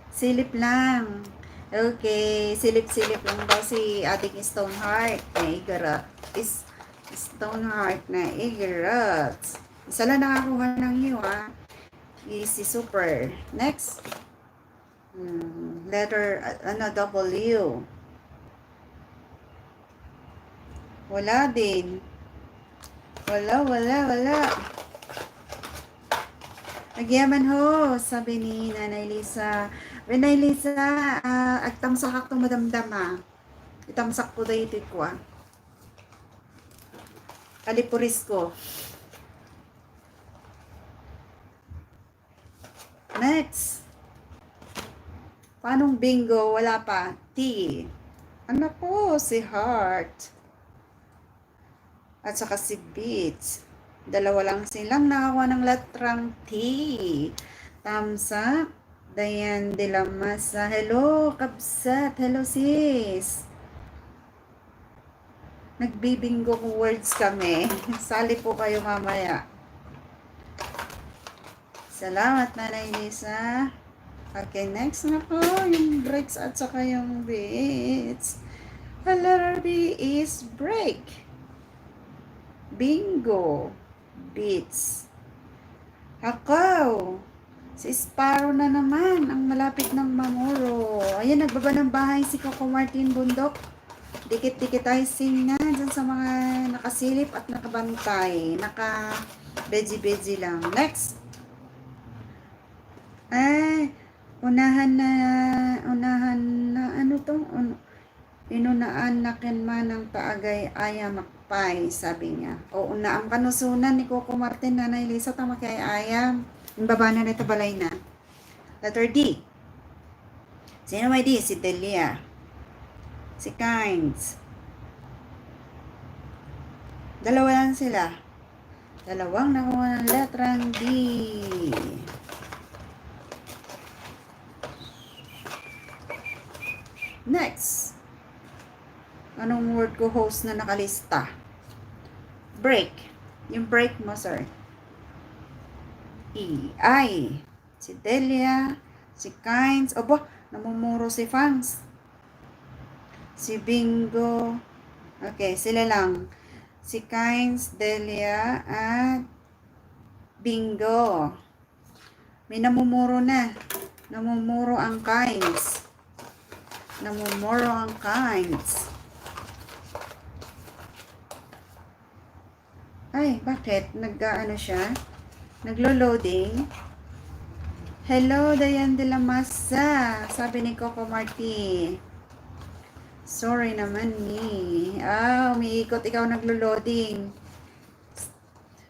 Silip lang. Okay. Silip-silip lang daw si ating Stoneheart na Igarot. Stoneheart na Igarot. Isa lang nakakuha ng you, ha? Si Super. Next. Letter, W. Wala din. Wala. Nagyaman ho, sabi ni Nanay Lisa. Nanay Lisa, agtamsak ako madamdama. Itamsak ko dahi ito ko, Kalipuris ko. Next. Paanong bingo? Wala pa. T. Ano po? Si Heart. At saka si Beats. Dalawa lang silang nakakuha ng letrang T. Tamsa. Dayan de la Masa. Hello, Kabsat. Hello, sis. Nagbibingo kung words kami. Sali po kayo mamaya. Salamat, Nanay Lisa. Okay, next na po. Yung breaks at saka yung beats. The letter B is break. Bingo. Beats. Hakaw. Si Sparrow na naman. Ang malapit ng Mamuro. Ayan, nagbaba ng bahay si Coco Martin Bundok. Dikit-dikitizing na dyan sa mga nakasilip at nakabantay. Naka-beji-beji lang. Next. Unahan na, ano to? Inunaan na man ng taagay aya makpay, sabi niya. O una ang kanusunan ni Coco Martin, Nanay Lisa, tama kay ayam. Yung baba na nito balay na. Letter D. Sino may D? Si Delia. Si Kinds. Dalawa lang sila. Dalawang nakuha ng letrang D. Next. Anong word ko host na nakalista? Break. Yung break mo, sir. I. Si Delia. Si Kinds. Obo, namumuro si Fangs. Si Bingo. Okay, sila lang. Si Kinds, Delia, at Bingo. May namumuro na. Namumuro ang Kinds. Namumuro ang Kinds. Ay, bakit? Nag-ano siya? Naglo-loading? Hello, Dayan de la Masa. Sabi ni Coco Marti. Sorry naman ni. Umiikot ikaw naglo-loading.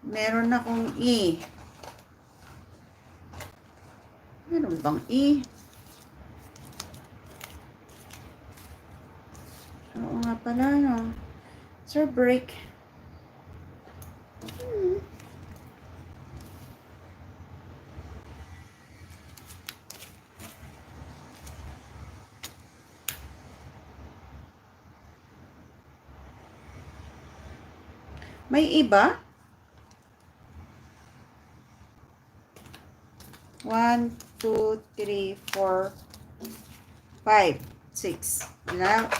Meron akong E. Meron bang E? Oo nga pala, no? Sir, break. May iba? 1, 2, 3, 4, 5, 6. Wala.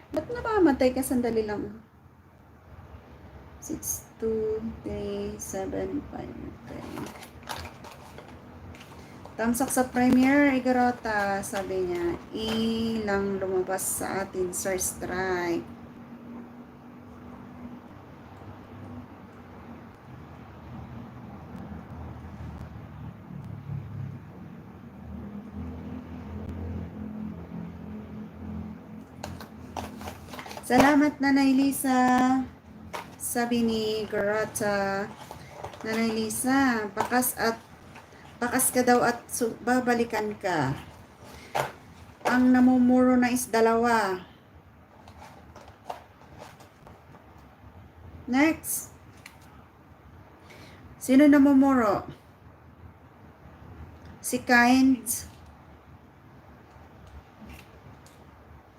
Ba't namamatay ka? Sandali lang. 6, 2, 3, 7, 5, 10. Tamsak sa Premiere, Igarota, sabi niya. Lang lumabas sa atin, Sir Strike. Salamat, Nanay Lisa. Sabi ni Garata, Nanay Lisa, bakas ka daw at babalikan ka. Ang namumuro na is dalawa. Next. Sino namumuro? Si Kind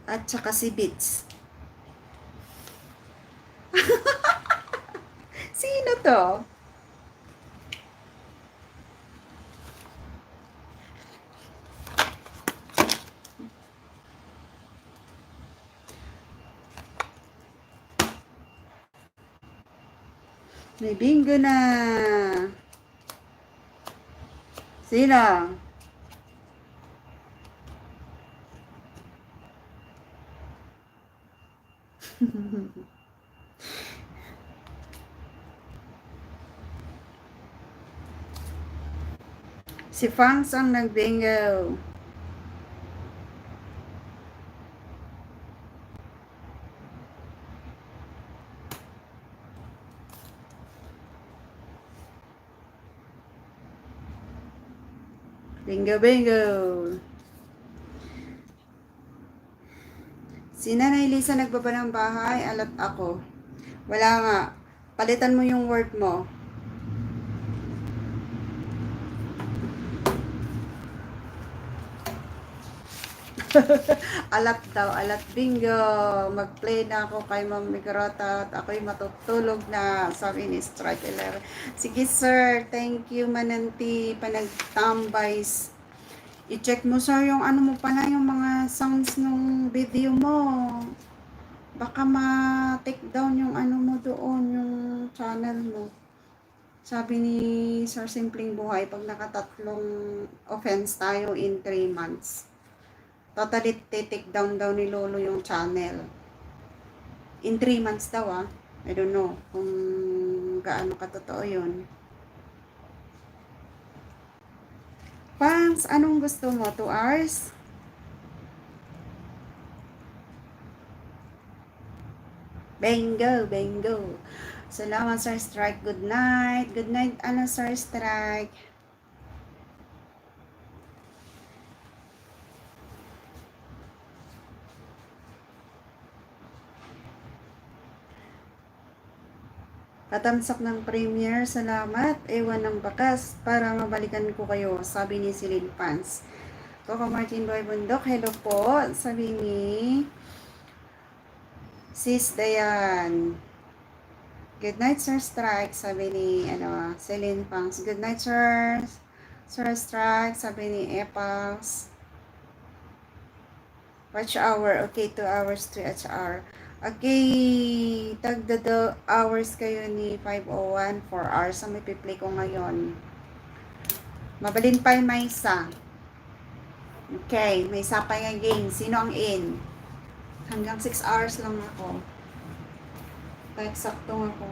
at saka si Bits. Sino to? May bingo na. Sino? Si Fangs ang nagbingo. Bingo, bingo. Si Nanay Lisa nagbaba ng bahay, alat ako. Wala nga. Palitan mo yung word mo. Alat daw, alat bingo. Mag-play na ako kay Ma'am Migrota at ako'y matutulog na, sabi ni Strike 11. Sige sir, thank you Mananti, panagtambays. I-check mo sir yung ano mo pala, yung mga sounds ng video mo. Baka ma-take down yung ano mo doon, yung channel mo. Sabi ni Sir Simpleng Buhay, pag nakatatlong offense tayo in 3 months. Totally take down daw ni Lolo yung channel. In 3 months daw I don't know kung gaano katotoo yun. Pangs, anong gusto mo? 2 hours? Bingo, bingo. Salamat Sir Strike. Good night. Good night, ano Sir Strike. Katamsak ng premiere, salamat. Ewan ng bakas para mabalikan ko kayo, sabi ni Celine Pans. Coco Martin Boy Bundok, hello po, sabi ni Sis Dayan. Good night, Sir Strike, sabi ni Celine Pans. Good night, Sir Strike, sabi ni Epals. Watch hour, okay, 2 hours to HR. Okay, tagda hours kayo ni 501, 4 hours ang may piplay ko ngayon. Mabalin pa yung may isa. Okay, may isa pa yung game. Sino ang in? Hanggang 6 hours lang ako. Eksakto ako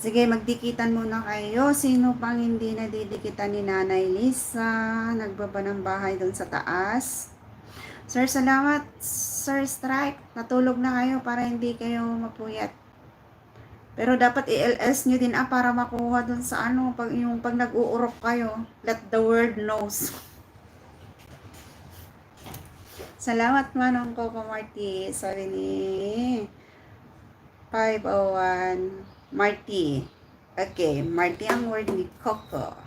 Sige, magdikitan muna kayo. Sino pang hindi nadidikitan ni Nanay Lisa? Nagbaba ng bahay doon sa taas. Sir, salamat. Sir Strike, natulog na kayo para hindi kayo mapuyat. Pero dapat i-LS nyo din para makuha dun sa pag nag-uurok kayo. Let the world knows. Salamat Manong Coco Marty. Sabi ni 501 Marty. Okay, Marty ang word ni Coco.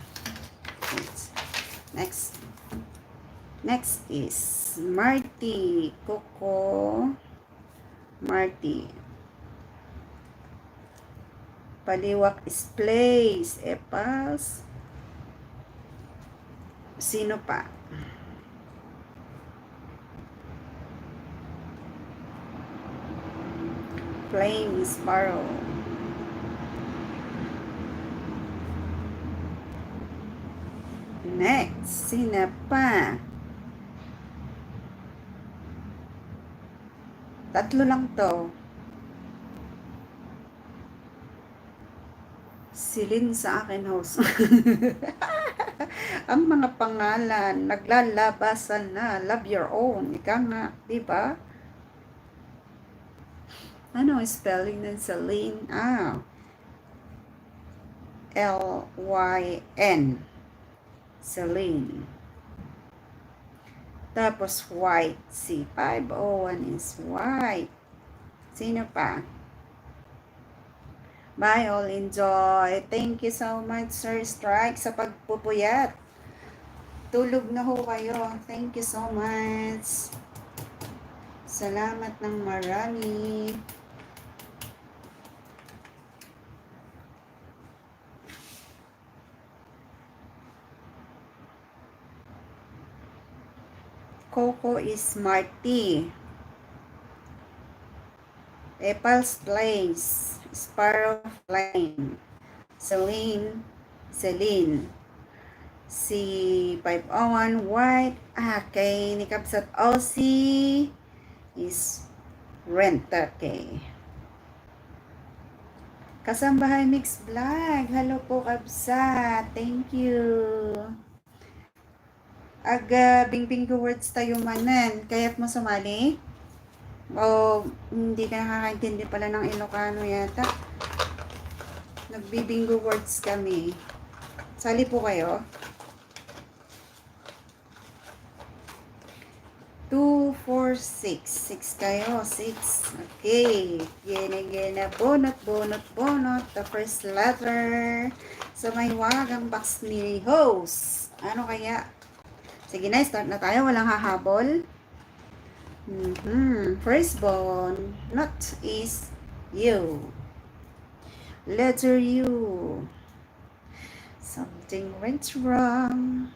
Next is Marty. Coco Marty. Paliwak is place. Epals. Sino pa? Flame Sparrow. Next, sino pa? Tatlo lang to. Silin sa akin host. Ang mga pangalan, naglalabasan na. Love your own. Ika nga, di ba? Ano ang spelling ng Celine? L-Y-N. Celine. Tapos white. Si 501 is white. Sino pa? Bye all, enjoy. Thank you so much, Sir Strike, sa pagpupuyat. Tulog na ho kayo. Thank you so much. Salamat ng marami. Coco is Marty. Epals Place. Sparrow Flame. Celine. Si 501 White. Kay ni Kapsat Aussie is Renter kay. Kasambahay Mix Vlog. Hello po Kapsat. Thank you. Bing ko words tayo manan. Kaya't mo sumali? O hindi ka nakakaintindi pala ng Ilocano yata. Nagbibingo words kami. Sali po kayo. 2, 4, 6. 6 kayo. 6. Okay. Gina. Bonot. The first letter sa may wagang box ni host. Ano kaya? Sige na, start na tayo. Walang hahabol. Firstborn. Not is you. Letter U. Something went wrong.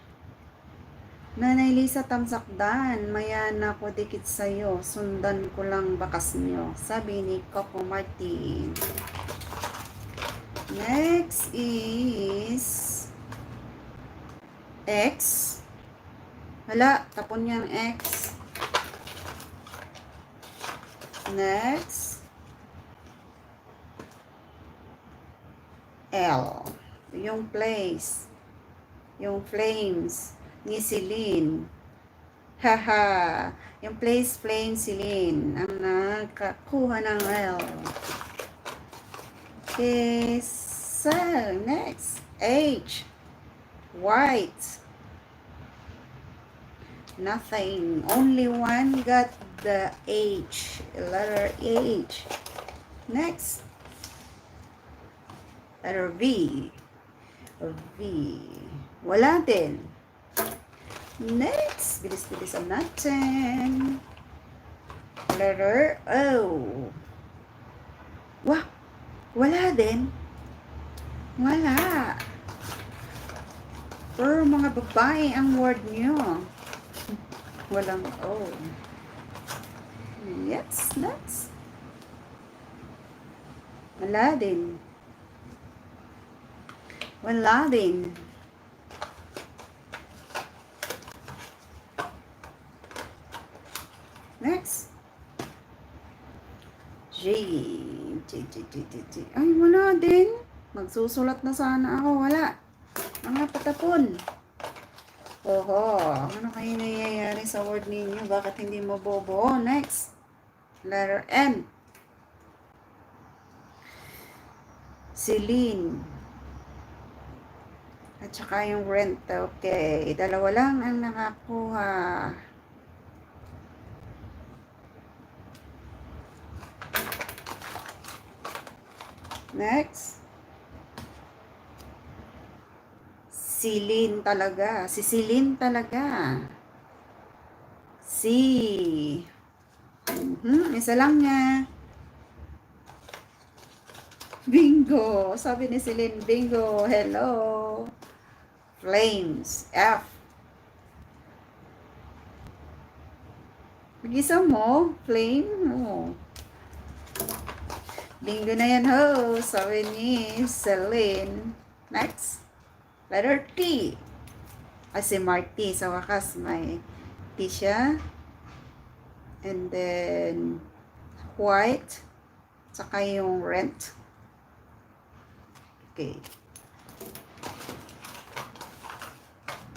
Nanay Lisa Tamsakdan, maya na ko dikit sa'yo, sundan ko lang bakas nyo. Sabi ni Coco Martin. Next is X. Hala, tapon niya ang X. Next. L. Yung place. Yung flames ni Celine. Haha. Yung place, flame, Celine. Ang nakakuha ng L. Okay. So, next. H. White. Nothing. Only one got the H. Letter H. Next. Letter V. V. Wala din. Next. Bilis-bilisan natin. Letter O. Wah! Wala din. Wala. Pero mga babae ang word nyo. Walang O. Yes, next. Wala din. Wala din. Next. J. Ay, wala din. Magsusulat na sana ako. Wala. Mga patapon. Oho, ano kayo nangyayari sa word ninyo? Bakit hindi mo bobo? Next. Letter N. Celine. At saka yung rent. Okay. Dalawa lang ang nakakuha. Next. Celine talaga. Si Celine talaga. Si. Isa lang niya. Bingo. Sabi ni Celine, bingo. Hello. Flames. F. Mag-isa mo. Flame mo. Bingo na yan ho. Sabi ni Celine. Next. Letter T. Si Marty. Sa wakas may T siya. And then white. Saka yung rent. Okay.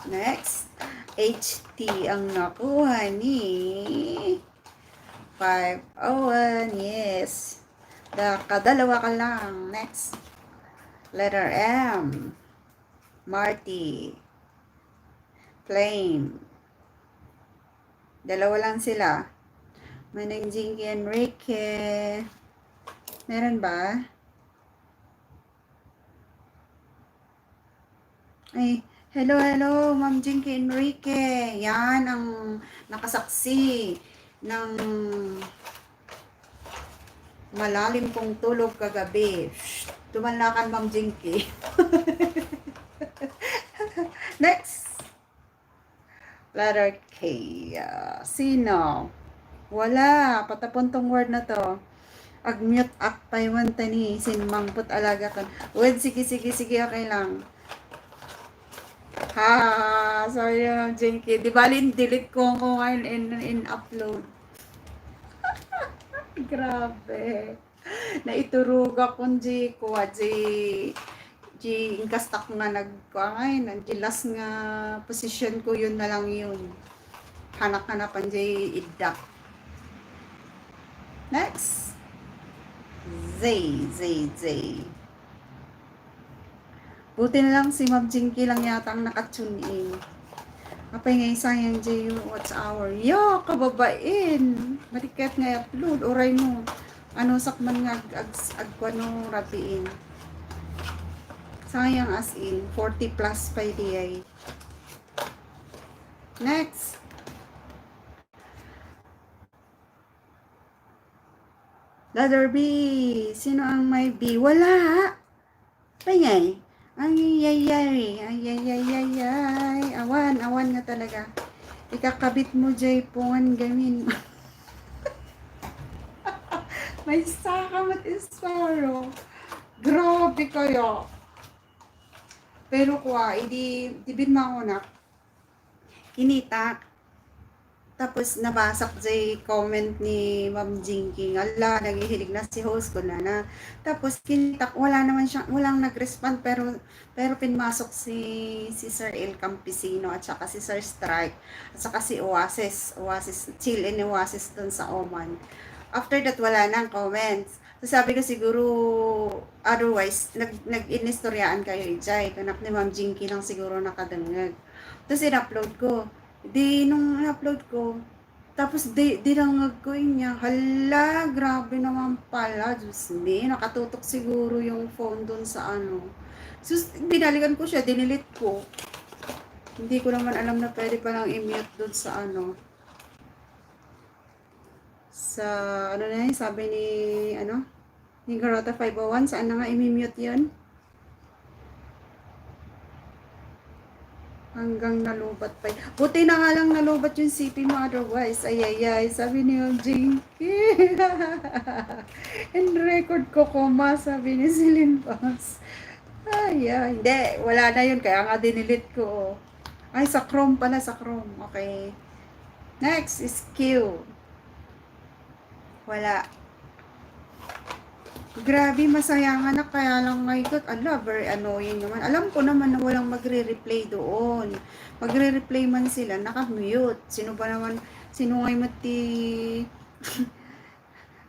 Next. HT ang nakuha ni 501. Yes. Kadalawa ka lang. Next. Letter M. Marty. Flame. Dalawa lang sila. Manang Jinky Enrique. Meron ba? Ay, hello, hello, Ma'am Jinky Enrique. Yan ang nakasaksi ng malalim kong tulog kagabi. Shh, tumalakan, Ma'am Jinky. Next. Letter K. Sino? Wala. Patapon tong word na to. Agmute akpay man tani. Sinmangput alaga kan. Word, sige, okay lang. Ha, sorry Ma'am Jinky. Di bali, delete ko ngayon in upload. Grabe. Naiturog akong G ko. G inkastak nga nagkuangay. Nagjilas nga position ko yun na lang yun. Hanak-hanapan J idak. Next. Z. Buti na lang si Ma'am Jinky lang yata ang nakatune in. Apay nga sayang J what's our. Yo, kababain. Marikat nga upload. Oray mo. Ano sakman nga agkwano rapiin. Sayang as in. 40 plus pa di. Next. Letter B. Sino ang may B? Wala. Pangay. Ay. Awan nga talaga. Ikakabit mo, Jay, pungan gamin. May sakamat isparro. Grabe kayo. Pero kuha, ibin mo ako na. Kinitak. Tapos nabasak Jay comment ni Ma'am Jinky. Ala, naghihilig na si host ko na. Tapos kinitak, walang nag-respond pero pinmasok si Sir El Campesino at saka si Sir Strike at saka si Oasis Chill in Oasis dun sa Oman. After that, wala nang comments. So sabi ko siguro, otherwise, nag-inistoryaan kayo Jay. Kanak ni Ma'am Jinky lang siguro nakadangag. Tapos in-upload ko. Nung in-upload ko, tapos dinangag ko niya. Hala, grabe naman pala. Diyos me, nakatutok siguro yung phone dun sa ano. So, binalikan ko siya, dinilit ko. Hindi ko naman alam na pwede palang i-mute dun sa ano. Sa, ano na yun, sabi ni Garota 501, saan na nga i-mute yun? Hanggang nalubat pa. Buti na nga lang nalubat yung CP mo otherwise. Ay. Sabi ni Ma'am Jinky. And record ko koma, sabi ni Celine Boss. Ay. Hindi, wala na yun. Kaya nga dinilit ko. Ay, sa Chrome pala, sa Chrome. Okay. Next is Q. Wala. Grabe, masayangan na kaya lang my God. Ala, very annoying naman. Alam ko naman na walang magre-replay doon. Magre-replay man sila, naka-mute. Sino ngay mati...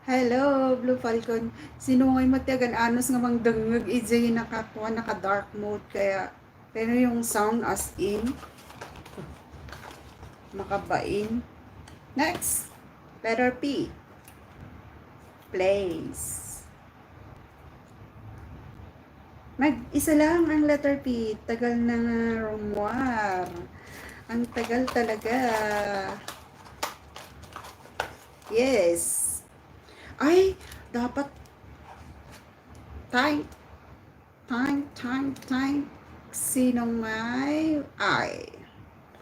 Hello, Blue Falcon. Sino ngay mati agan anos nga mang dangag ijay naka-dark mode. Kaya, pero yung sound as in, makabain. Next, letter P. Place. Mag-isa lang ang letter P. Tagal na nga, Romuar. Ang tagal talaga. Yes. Ay, dapat time. Sinong may I?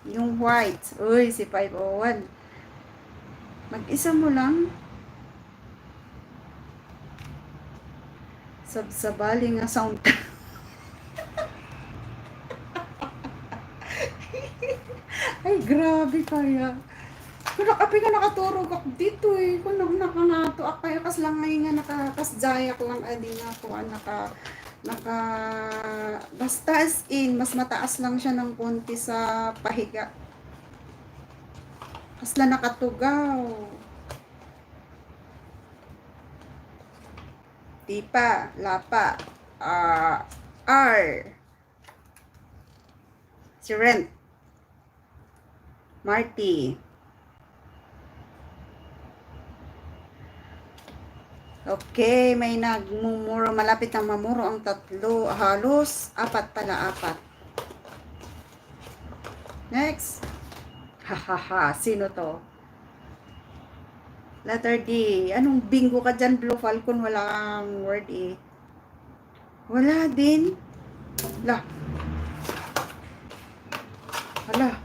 Yung white. Uy, si 501. Mag-isa mo lang. Sabsabali nga sound. Ay, grabe kaya. Kung nakapi nga nakaturog ako dito eh. Kung nakanato ako kaya kas lang ngayon nga nakakasjayak lang adi nga ako basta as in mas mataas lang siya ng konti sa pahiga. Kasla nakatugaw. Tipa, Lapa, R, si Rent, Marty. Okay, may nagmumuro. Malapit na mamuro ang tatlo. Halos, apat pala, apat. Next. Hahaha, sino to? Letter D. Anong bingo ka dyan, Blue Falcon? Wala kang word eh. Wala din. Lah. Hala.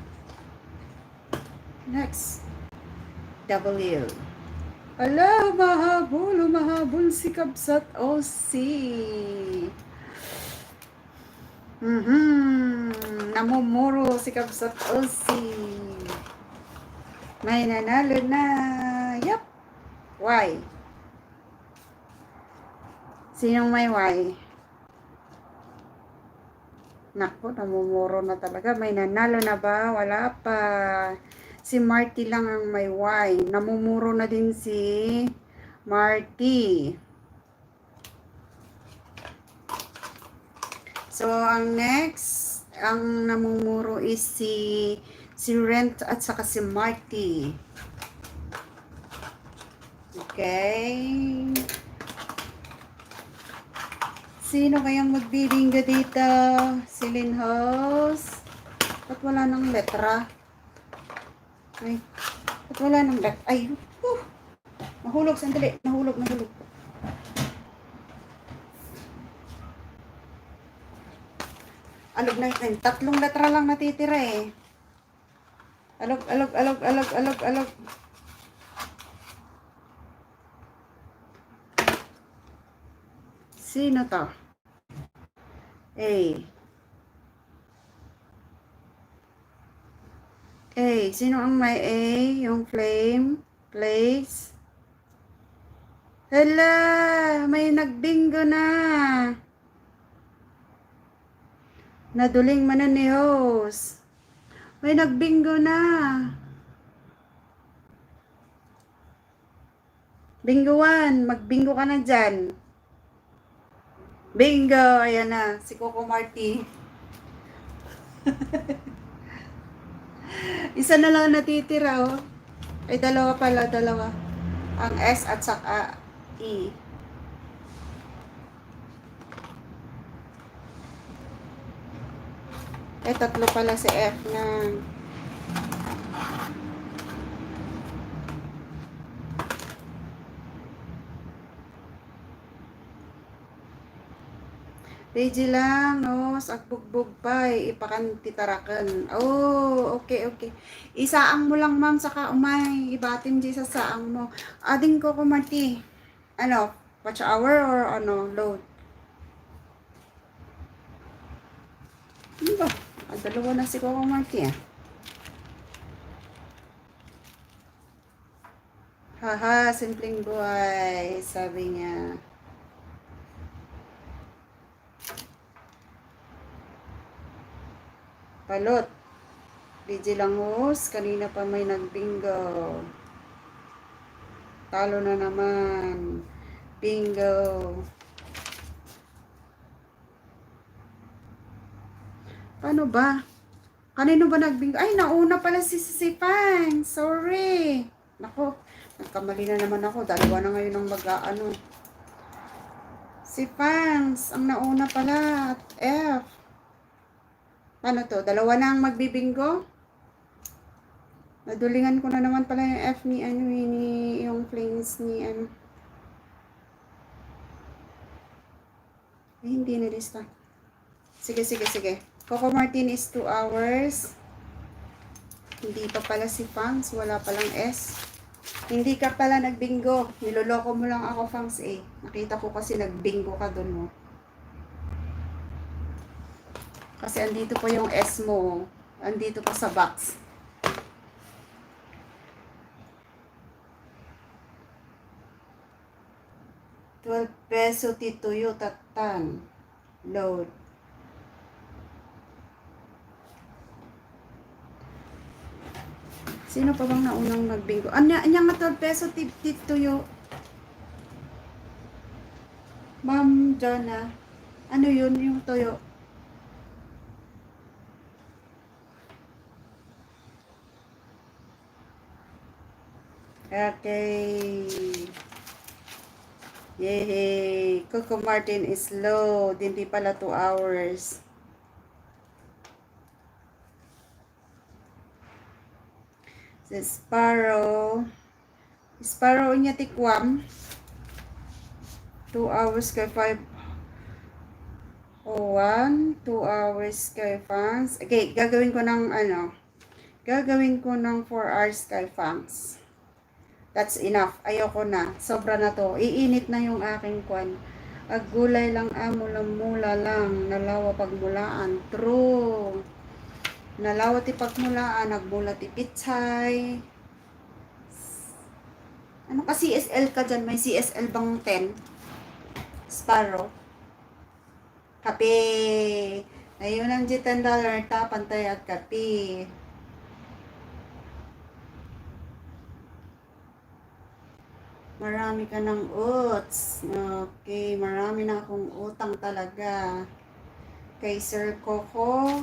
Next. W. Ala, mahabol si Kabsat OC. Namumuro si Kabsat OC. May nanalo na. Yup. Y. Sinong may Y? Naku, namumuro na talaga. May nanalo na ba? Wala pa. Si Marty lang ang may Y. Namumuro na din si Marty. So, ang next, ang namumuro is si Rent at saka si Marty. Okay. Sino kayang magbibingga dito? Si Linhos? Ba't wala nang letra? Ay, ba't wala nang letra? Ay, mahulog, sandali. Nahulog. Alog na yun. Tatlong letra lang natitira eh. Alog. Sino to? A. Sino ang may A? Yung flame? Place? Hala! May nagbingo na! Naduling manan ni host. May nagbingo na! Binguan! Magbingo ka na dyan! Bingo! Ayan na, si Coco Marty. Isa na lang natitira, oh. Ay, dalawa. Ang S at saka E. Ay, tatlo pala si F na. Page lang, no? Agbugbog pa, ipakantitarakan. Oh, okay. Isaang mo lang, ma'am, saka umay. Ibatin di sa saang mo. Ading ko Marty. Ano, watch hour or ano, load? Ano ba? Dalawa na si Coco Marty, ah. Haha, simpleng buhay, sabi niya. Palot. BG lang host. Kanina pa may nagbingo. Talo na naman. Bingo. Paano ba? Kanino ba nagbingo? Ay, nauna pala si Pang. Sorry. Nako, nagkamali na naman ako. Dalawa na ngayon ang mag-aano. Si Pangs, ang nauna pala. F. Ano to? Dalawa na ang magbibingo? Nadulingan ko na naman pala yung F ni ano, ni yung flames ni ano. Ay, hindi na lista. Sige. Coco Martin is 2 hours. Hindi pa pala si Fangs. Wala palang S. Hindi ka pala nagbingo. Niloloko mo lang ako, Fangs A. Nakita ko kasi nagbingo ka dun mo. Kasi andito po yung S mo. Andito po sa box. ₱12 tituyo tatan. Load. Sino pa bang naunang nagbingo? Anya nga ₱12 tituyo. Jonah. Ano yun, yung toyo? Okay. Yay! Coco Martin is low. Hindi pala 2 hours. Si Sparrow. Sparrow niya tikwam. 2 hours kay 5. 2 hours kay Fangs. Okay, gagawin ko ng ano. Gagawin ko ng 4 hours kay Fangs. That's enough. Ayoko na. Sobra na to. Iinit na yung aking kwan. Aggulay lang mula lang. Nalawa pagmulaan. True. Nalawa ti pagmulaan. Nagmula ti pitsay. Ano ka CSL ka dyan? May CSL bang 10? Sparrow. Kape. Ayun ang $10 ta. Pantay at kape. Marami ka ng uts. Okay, marami na akong utang talaga. Kay Sir Coco.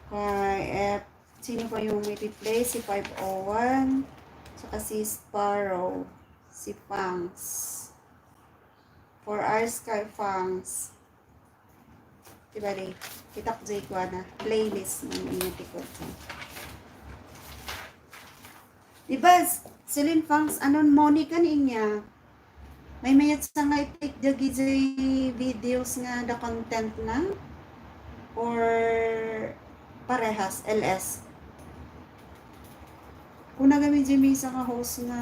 Kay sino pa yung may play? Si 501. Saka si Sparrow. Si Fangs. 4 hours kay Fangs. Diba rin? Kitak J ko na. Playlist ng inutikot ko. Diba? Celine Fangs, anon Monica niya. May mayat sa nga itik jagi videos nga the content na or parehas LS. Kung nagami Jimmy sa ka host na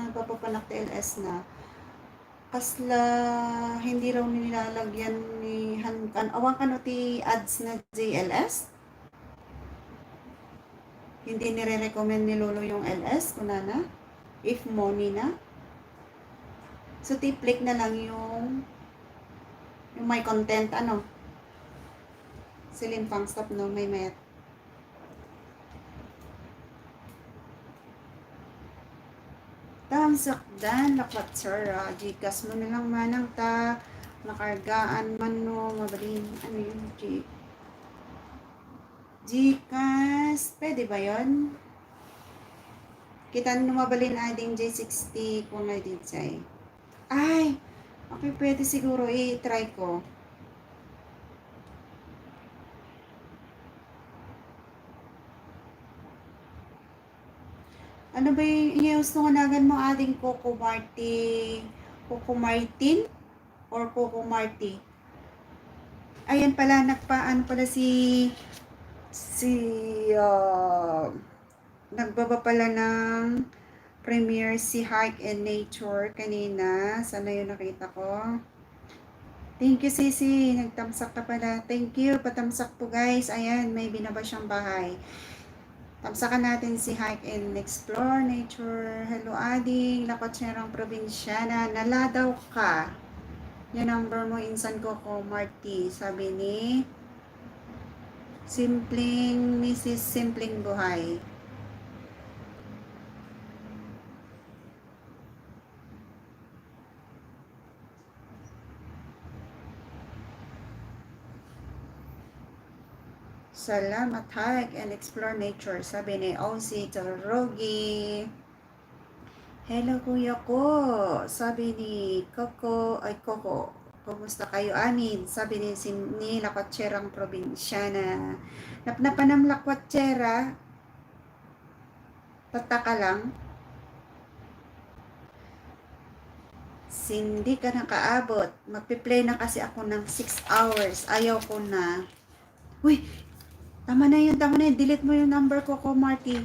papapanak ti LS na kasla hindi raw nilalagyan ni Hankan awang kano ti ads na JLS. Hindi nire-recommend ni Lolo yung LS kunana. If money na. So, tip-click na lang yung may content, ano. Celine Fang, stop, no? May mayat. Tamsakdan, lakwat, sir. Gcash mo na lang manang ta. Nakargaan man, no. Mabalin. Ano yun, Gcash. Pwede ba yun? Kita nyo mabalin ading J60 kung na din say. Ay, okay, pwede siguro i-try ko. Ano ba yung gusto nagan mo ading Coco Martin or Coco Marti? Ayan pala, nagpaan pala nagbaba pala ng premiere si Hike and Nature kanina. Sana yun nakita ko. Thank you, Sisi. Nagtamsak ka pala. Thank you. Patamsak po, guys. Ayan, may binaba siyang bahay. Tamsakan natin si Hike and Explore Nature. Hello, Ading. Lakotserang Probinsyana. Naladaw ka. Yung number mo, insan ko Marty. Sabi ni Mrs. Simpleng Buhay. Salamat, Hike and Explore Nature. Sabi ni OC Torogi. Hello, kuya ko. Sabi ni Coco. Kumusta kayo, amin? Sabi ni Lakotserang Probinsyana. Napnapanam Lakwatsera. Tataka lang. Hindi ka nakaabot. Magpi-play na kasi ako ng 6 hours. Ayaw ko na. Uy! Tama na yun. Delete mo yung number ko, Marty.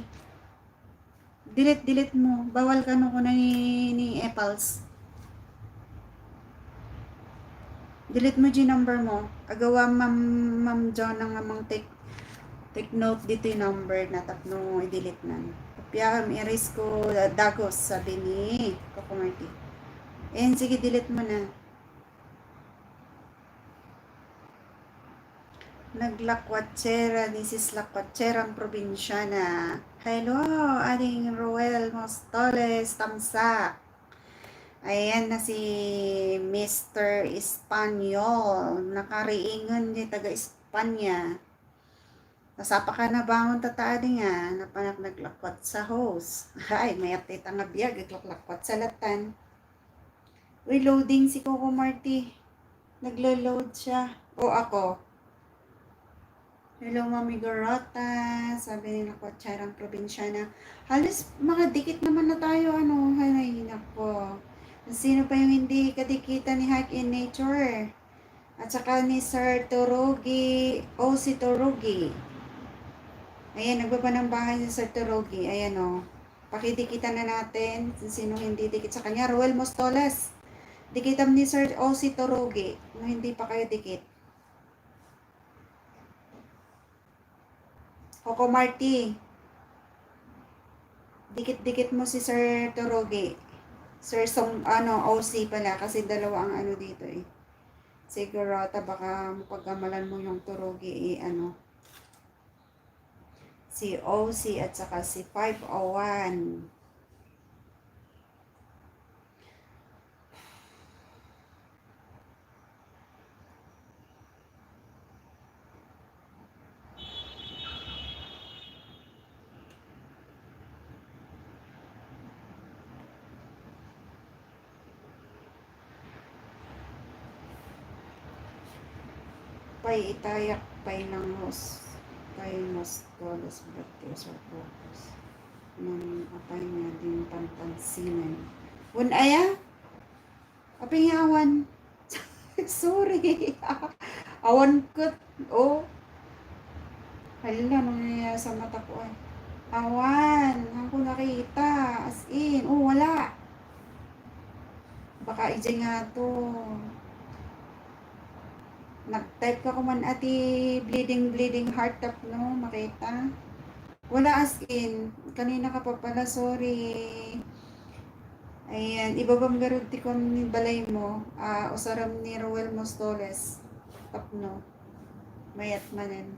Delete mo. Bawal ka ko na ni Apples. Delete mo yung number mo. Agawa Ma'am John ng amang take note dito yung number na tapno i-delete na. Kapya erase ko Dagos, sabi ni Coco Marty. Sige, delete mo na. Naglakwatsera, Mrs. Lakwatserang Probinsyana. Hello, ating Roel Mostoles, Tamsak. Ayan na si Mr. Espanyol. Nakariingon ni taga Espanya. Nasapa ka na bangon tataadi nga. Napanak naglakwat sa host. Ay, may atit ang abiyag. Naglakwat sa latan. Uy, loading si Coco Marty. Naglo-load siya. O ako. Hello, Mami Garota. Sabi nila Kuwatsarang Probinsyana. Halos mga dikit naman na tayo. Ano? Ay, nako. Sino pa yung hindi kadikita ni Hike in Nature? At saka ni Sir Torogi. O, si Torogi. Ayan, nagbaba ng bahay si Sir Torogi. Ayan o. Pakidikitan na natin. Sino hindi dikit sa kanya? Roel Mostoles. Dikitam ni Sir O si Torogi. No, hindi pa kayo dikit. Coco Marty. Dikit-dikit mo si Sir Torogi. Sir OC pala. Kasi dalawa ang ano dito eh. Sigurata baka pagkamalan mo yung Torogi si OC at saka si 501. Pay itayak pay ng host. Pay mas tolas bratis or focus. Nang apay nga din panpansinan. Aya? Apay nga awan. Sorry. Awan ko. Oh. Hala, nangyayari sa mata ko ay. Awan. Ang ko nakita. As in. Oh, wala. Baka ije nga to. Nag-type ka ko man ati bleeding heart tap no. Makita. Wala as in. Kanina ka pa pala. Sorry. Ayan. Ibabang garod ti kon ni balay mo. Usaram ni Roel Mostoles. Tap no. Mayat manen.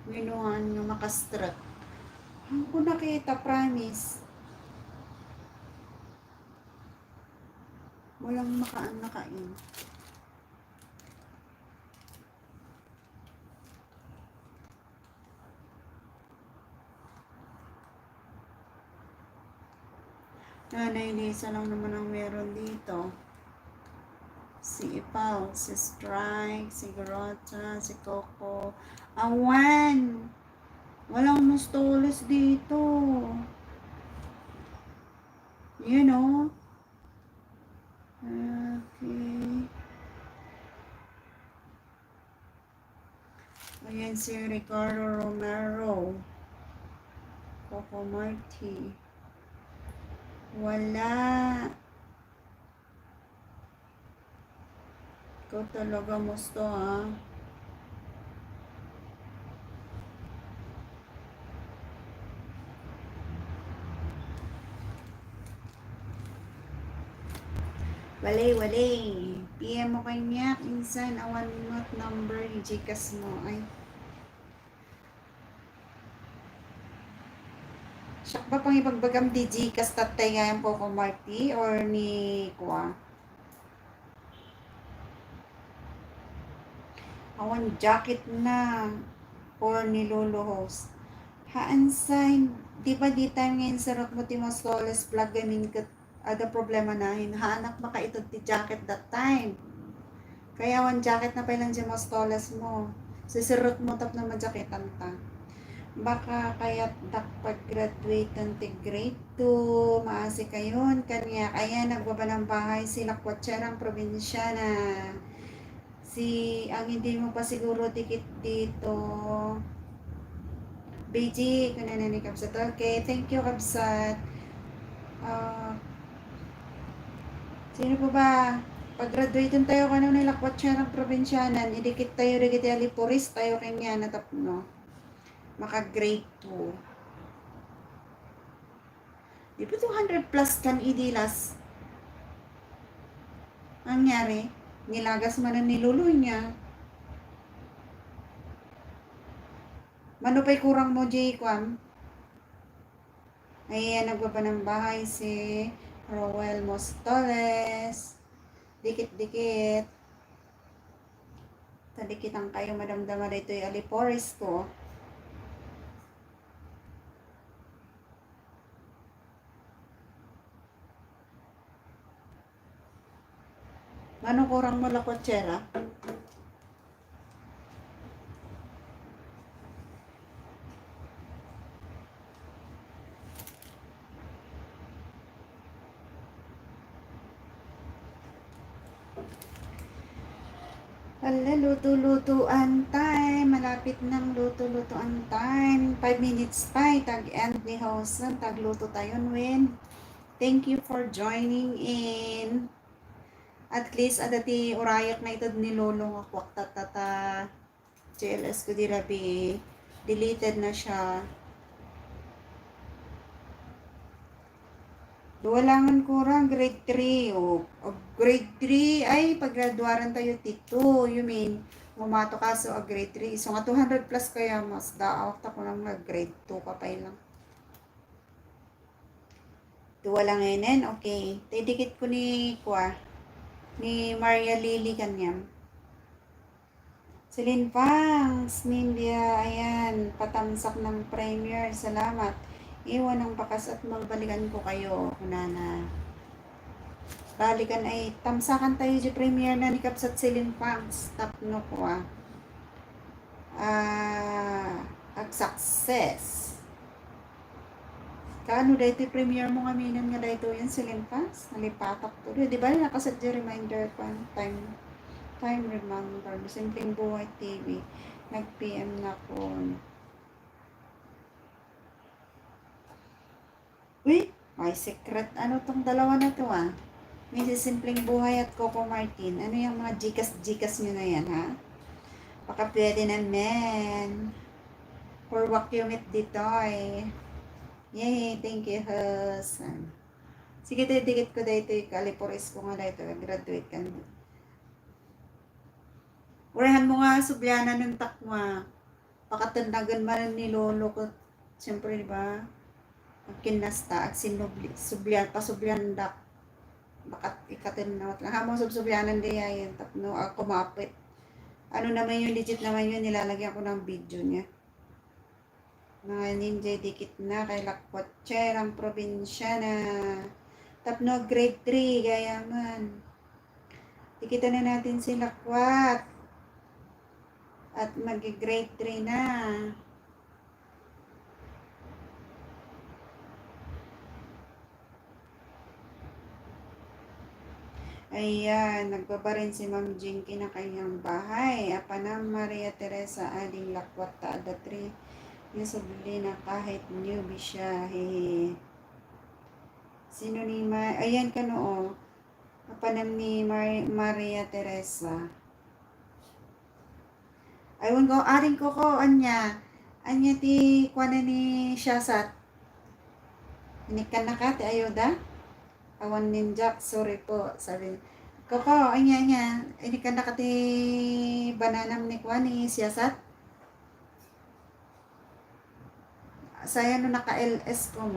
Minuhan yung makastrap. Ang ko nakita, promise. Walang nakain. Nanay Lisa lang naman ang meron dito. Si Ipal, si Strike, si Garota, si Coco. Awan! Walang Mostoles dito. You know? Okay. Ayan si Ricardo Romero. Coco Marty. Wala. Ikaw talaga gusto ha. Walay. PM mo kay niya. Insan, awan not number. Gcash mo. Ay. Siyak ba pang ipagbagam di Gcash tatay nga yung Coco Marty or ni Kwa? Awan jacket na. Or ni Lolo Host. Haan sign. Di ba di time ngayon sarap mo ti Mostoles plug gamin kat ada problema na hinahanap maka ito ti jacket that time. Kaya one jacket na pa lang dyan Mostoles mo. Sisirot mo tap na majaketan ta. Baka kaya't pag-graduate ng grade 2, maasi kayon. Kaya nagbaba ng bahay sila Kuwatsarang Probinsyana. Ang hindi mo pa siguro tikit dito. BG, kunanan ni Kapsat. Okay, thank you Kapsat. Sino po ba? Pag-graduate tayo kano nila Kuwatsarang Probinsyanan, idikit tayo rigit alipuris tayo kanya natap no. Maka-grade 2. Di ba 200 plus kan idilas? Nangyari? Nilagas man ang nilulo niya. Manupay kurang mo, J. Kwam. Ayan, nagbaba ng bahay si Roel Mostoles. Dikit-dikit. Tadikitan kayo madamdama dito yung alipores ko. Ano kurang mo lakotsera? Hala, luto-lutuan time. Malapit ng luto-lutuan time. 5 minutes pa. Tag-end ni host. Tagluto tayo, Win. Thank you for joining in. At least, adati urayak na ito ni Lolo nga kwak tatata. JLS ko di rabi. Deleted na siya. Duwalangan kurang, grade 3. Grade 3, ay, paggraduaran tayo, tito. You mean, mumato ka, so, grade 3. So, nga 200 plus kaya, mas daawak ta ko lang grade 2 pa lang. Duwalanginin, okay. Tidikit ko ni Maria Lily kanyam. Celine Pangs, Mindia, ayan, patamsak ng premier, salamat. Iwan ang bakas at magbalikan ko kayo, kunana. Balikan ay tamsakan tayo di premiere na ni Kapsat Celine Pangs. Tapno ko ag success. Kaano dito premiere mo ngaminan nga dito yan Celine Pangs? Nalipatak to. Di ba nakasat di reminder pa time reminder. Simpleng Buhay TV. Nag-PM na po. Uy, may secret. Ano tong dalawa na to Mrs. Simpleng Buhay at Coco Martin. Ano yung mga jikas nyo na yan, ha? Baka pwede na, men. For wakyumit dito, Yay, thank you, hus. Sige, dikit ko dito yung kalipores ko nga dito. Graduate ka na. Urahan mo nga, subyana ng takma. Pakatandagan man ni Lolo ko. Siyempre, di ba? Ang kinasta at pasubyandak. Bakat ikatin na lang. Hamang subsubyanan di yan. Tapno, kumapit. Ano naman yung legit naman yun, nilalagyan ko ng video niya. Mga ninja, dikit na kay Lakwatcher, ang probinsya na. Tapno, grade 3, gaya man. Dikitan na natin si Lakwat. At mag-grade 3 na. Ayan, nagbaba rin si Ma'am Jinky na kanyang bahay. Apanang Maria Teresa Aling Lakwat Taada 3. Nasubli na kahit newbie siya. Hehe. Sino ni ayan ka noo. Apanam ni Maria Teresa. Ayun ko, aring ko anya. Anya ti kuana ni Shasat. Inikan na ka, ti ayoda? Awan ninjak, sorry po. Sabi, Koko, anya. Inikan na ka ti bananam ni kuani Shasat. Saya no naka-LS ko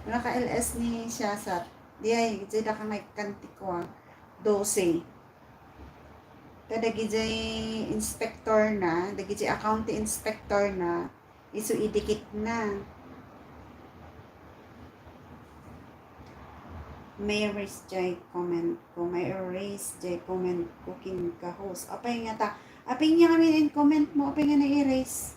naka-LS ni Shasat. Di ay, jay ka may kanti ko 12. Kada gijay inspector na, dagijay account inspector na, isu idikit na. May erase jay comment ko, may erase jay comment ko kin ka host. Apay nga ta, apay nga kami in comment mo, apay nga na-erase.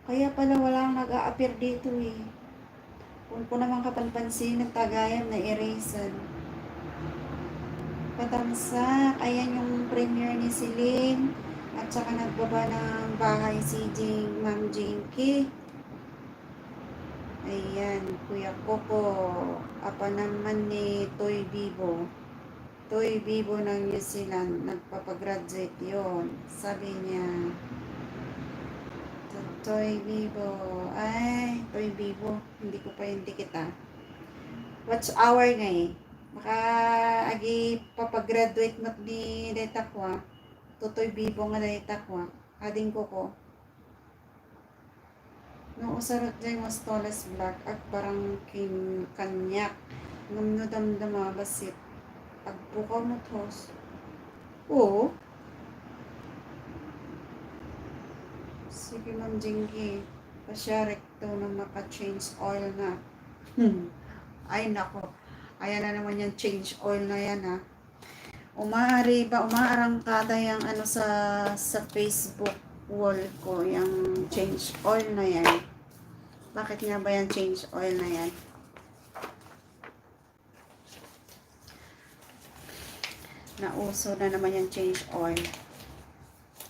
Kaya pala walang nag-a-appear dito Kung ko naman kapanpansin ng tagayan na eraser. Patamsak, ayan yung premiere ni Celine. At saka nagbaba ng bahay si Ma'am Jinky. Ayan, Kuya Coco. Apa naman ni Toy Bibo. Toy Bibo ng New Zealand. Nagpapagraduate yon. Sabi niya, Toy Vivo. Ay, Toy Vivo. Hindi ko pa yung dikit ah. What's hour nga eh. Maka agi papagraduate mat ni data ko ah. Tutoy Vivo nga data ko ah. Ading ko. No usarot dyan mas toles black at parang kanyak. Ngam no damdama basit. Agpukaw mo tos. Oo. Sige Ma'am Jinky. Pasya rekto na maka-change oil na. Ay nako. Ayan na naman yung change oil na yan ha. Umaarangkada yung ano sa Facebook wall ko, yung change oil na yan. Bakit nga ba yung change oil na yan? Nauso na naman yung change oil.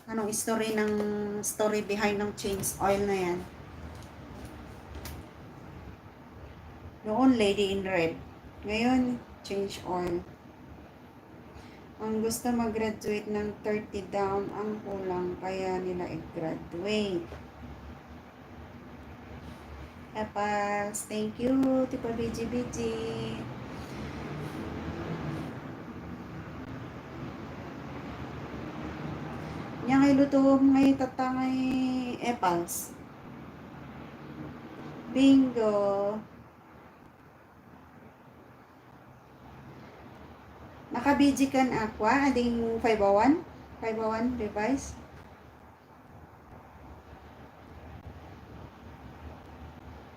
Anong story behind ng change oil na yan? Noon, Lady in Red. Ngayon, change oil. Ang gusto mag-graduate ng 30 down, ang kulang, kaya nila i-graduate. Apples, thank you, Tipo BG. Yang ay luto ngay tatangay apples. Bingo. Naka-BG kan aqua, ading 501? 501 device?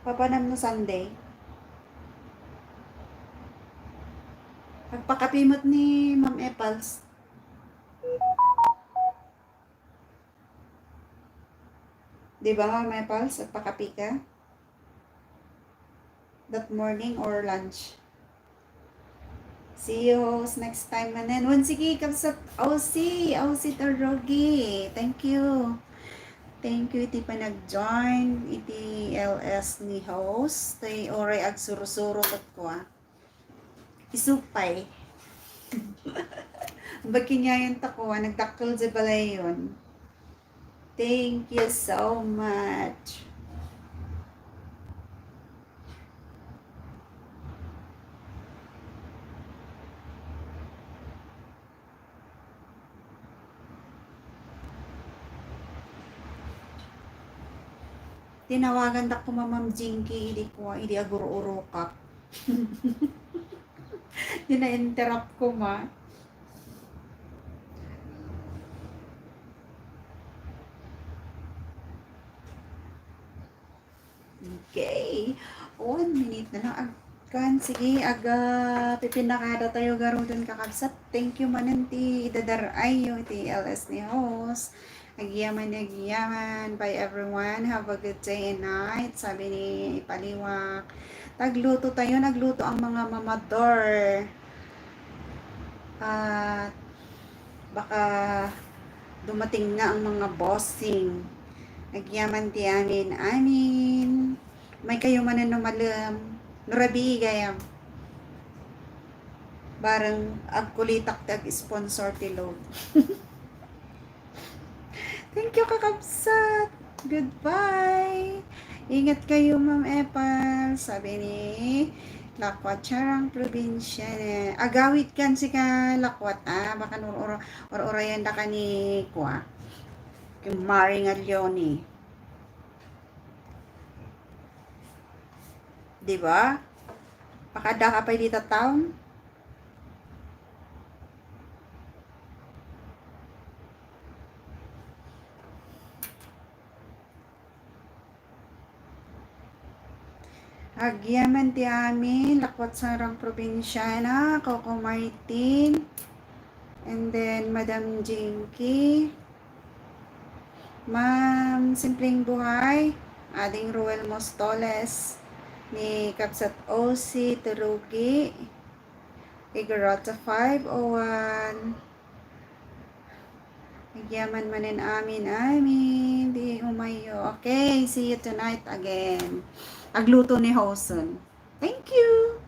Papanam no Sunday. Pagpakapimot ni Ma'am Apples. Di ba Ma'am Apples? Pagpakapi ka? That morning or lunch? See you next time manen. Sige, kapsat Aussie Tarogi. Thank you. Thank you iti pa nag-join iti LS ni host. Tay oray ag suro-suro kat ko ah. Isupay. Bagkinyayan ta ko nagdakkel sa balay yun. Thank you so much. Tinawagan da ko Ma'am Jinky, hindi aguro-uro ka. Dina-interrupt ko ma. Okay. 1 minute na lang. Sige, pipinakada tayo garo dun kakabsat. Thank you mananti. Idadaray yung iti LS ni host. Agyaman. Bye everyone. Have a good day and night. Sabi ni Paliwak. Nagluto ang mga mamador. At baka dumating na ang mga bossing. Agyaman ti amin. May kayo manan numalam. Nurabi gayam. Barang agkulitak tag sponsor ti load. Thank you kakabsat. Goodbye. Ingat kayo Ma'am Epal. Sabi ni Lakwat Charang Probinsya. Agawit kan si ka Lakwat baka or-orayan da ka ni Kwa. Yung Maring Alyoni. Diba? Pakada ka pa dito taon. Agyaman ti amin, Lakwat Sarang Probinsya na, Coco Martin, and then Madam Jinky, Ma'am Simpleng Buhay, Ading Ruel Mostoles, ni Kapsat OC Turugi, Igarota 501, Agyaman manin amin, di umayo. Okay, see you tonight again. Agluto ni Hoson. Thank you!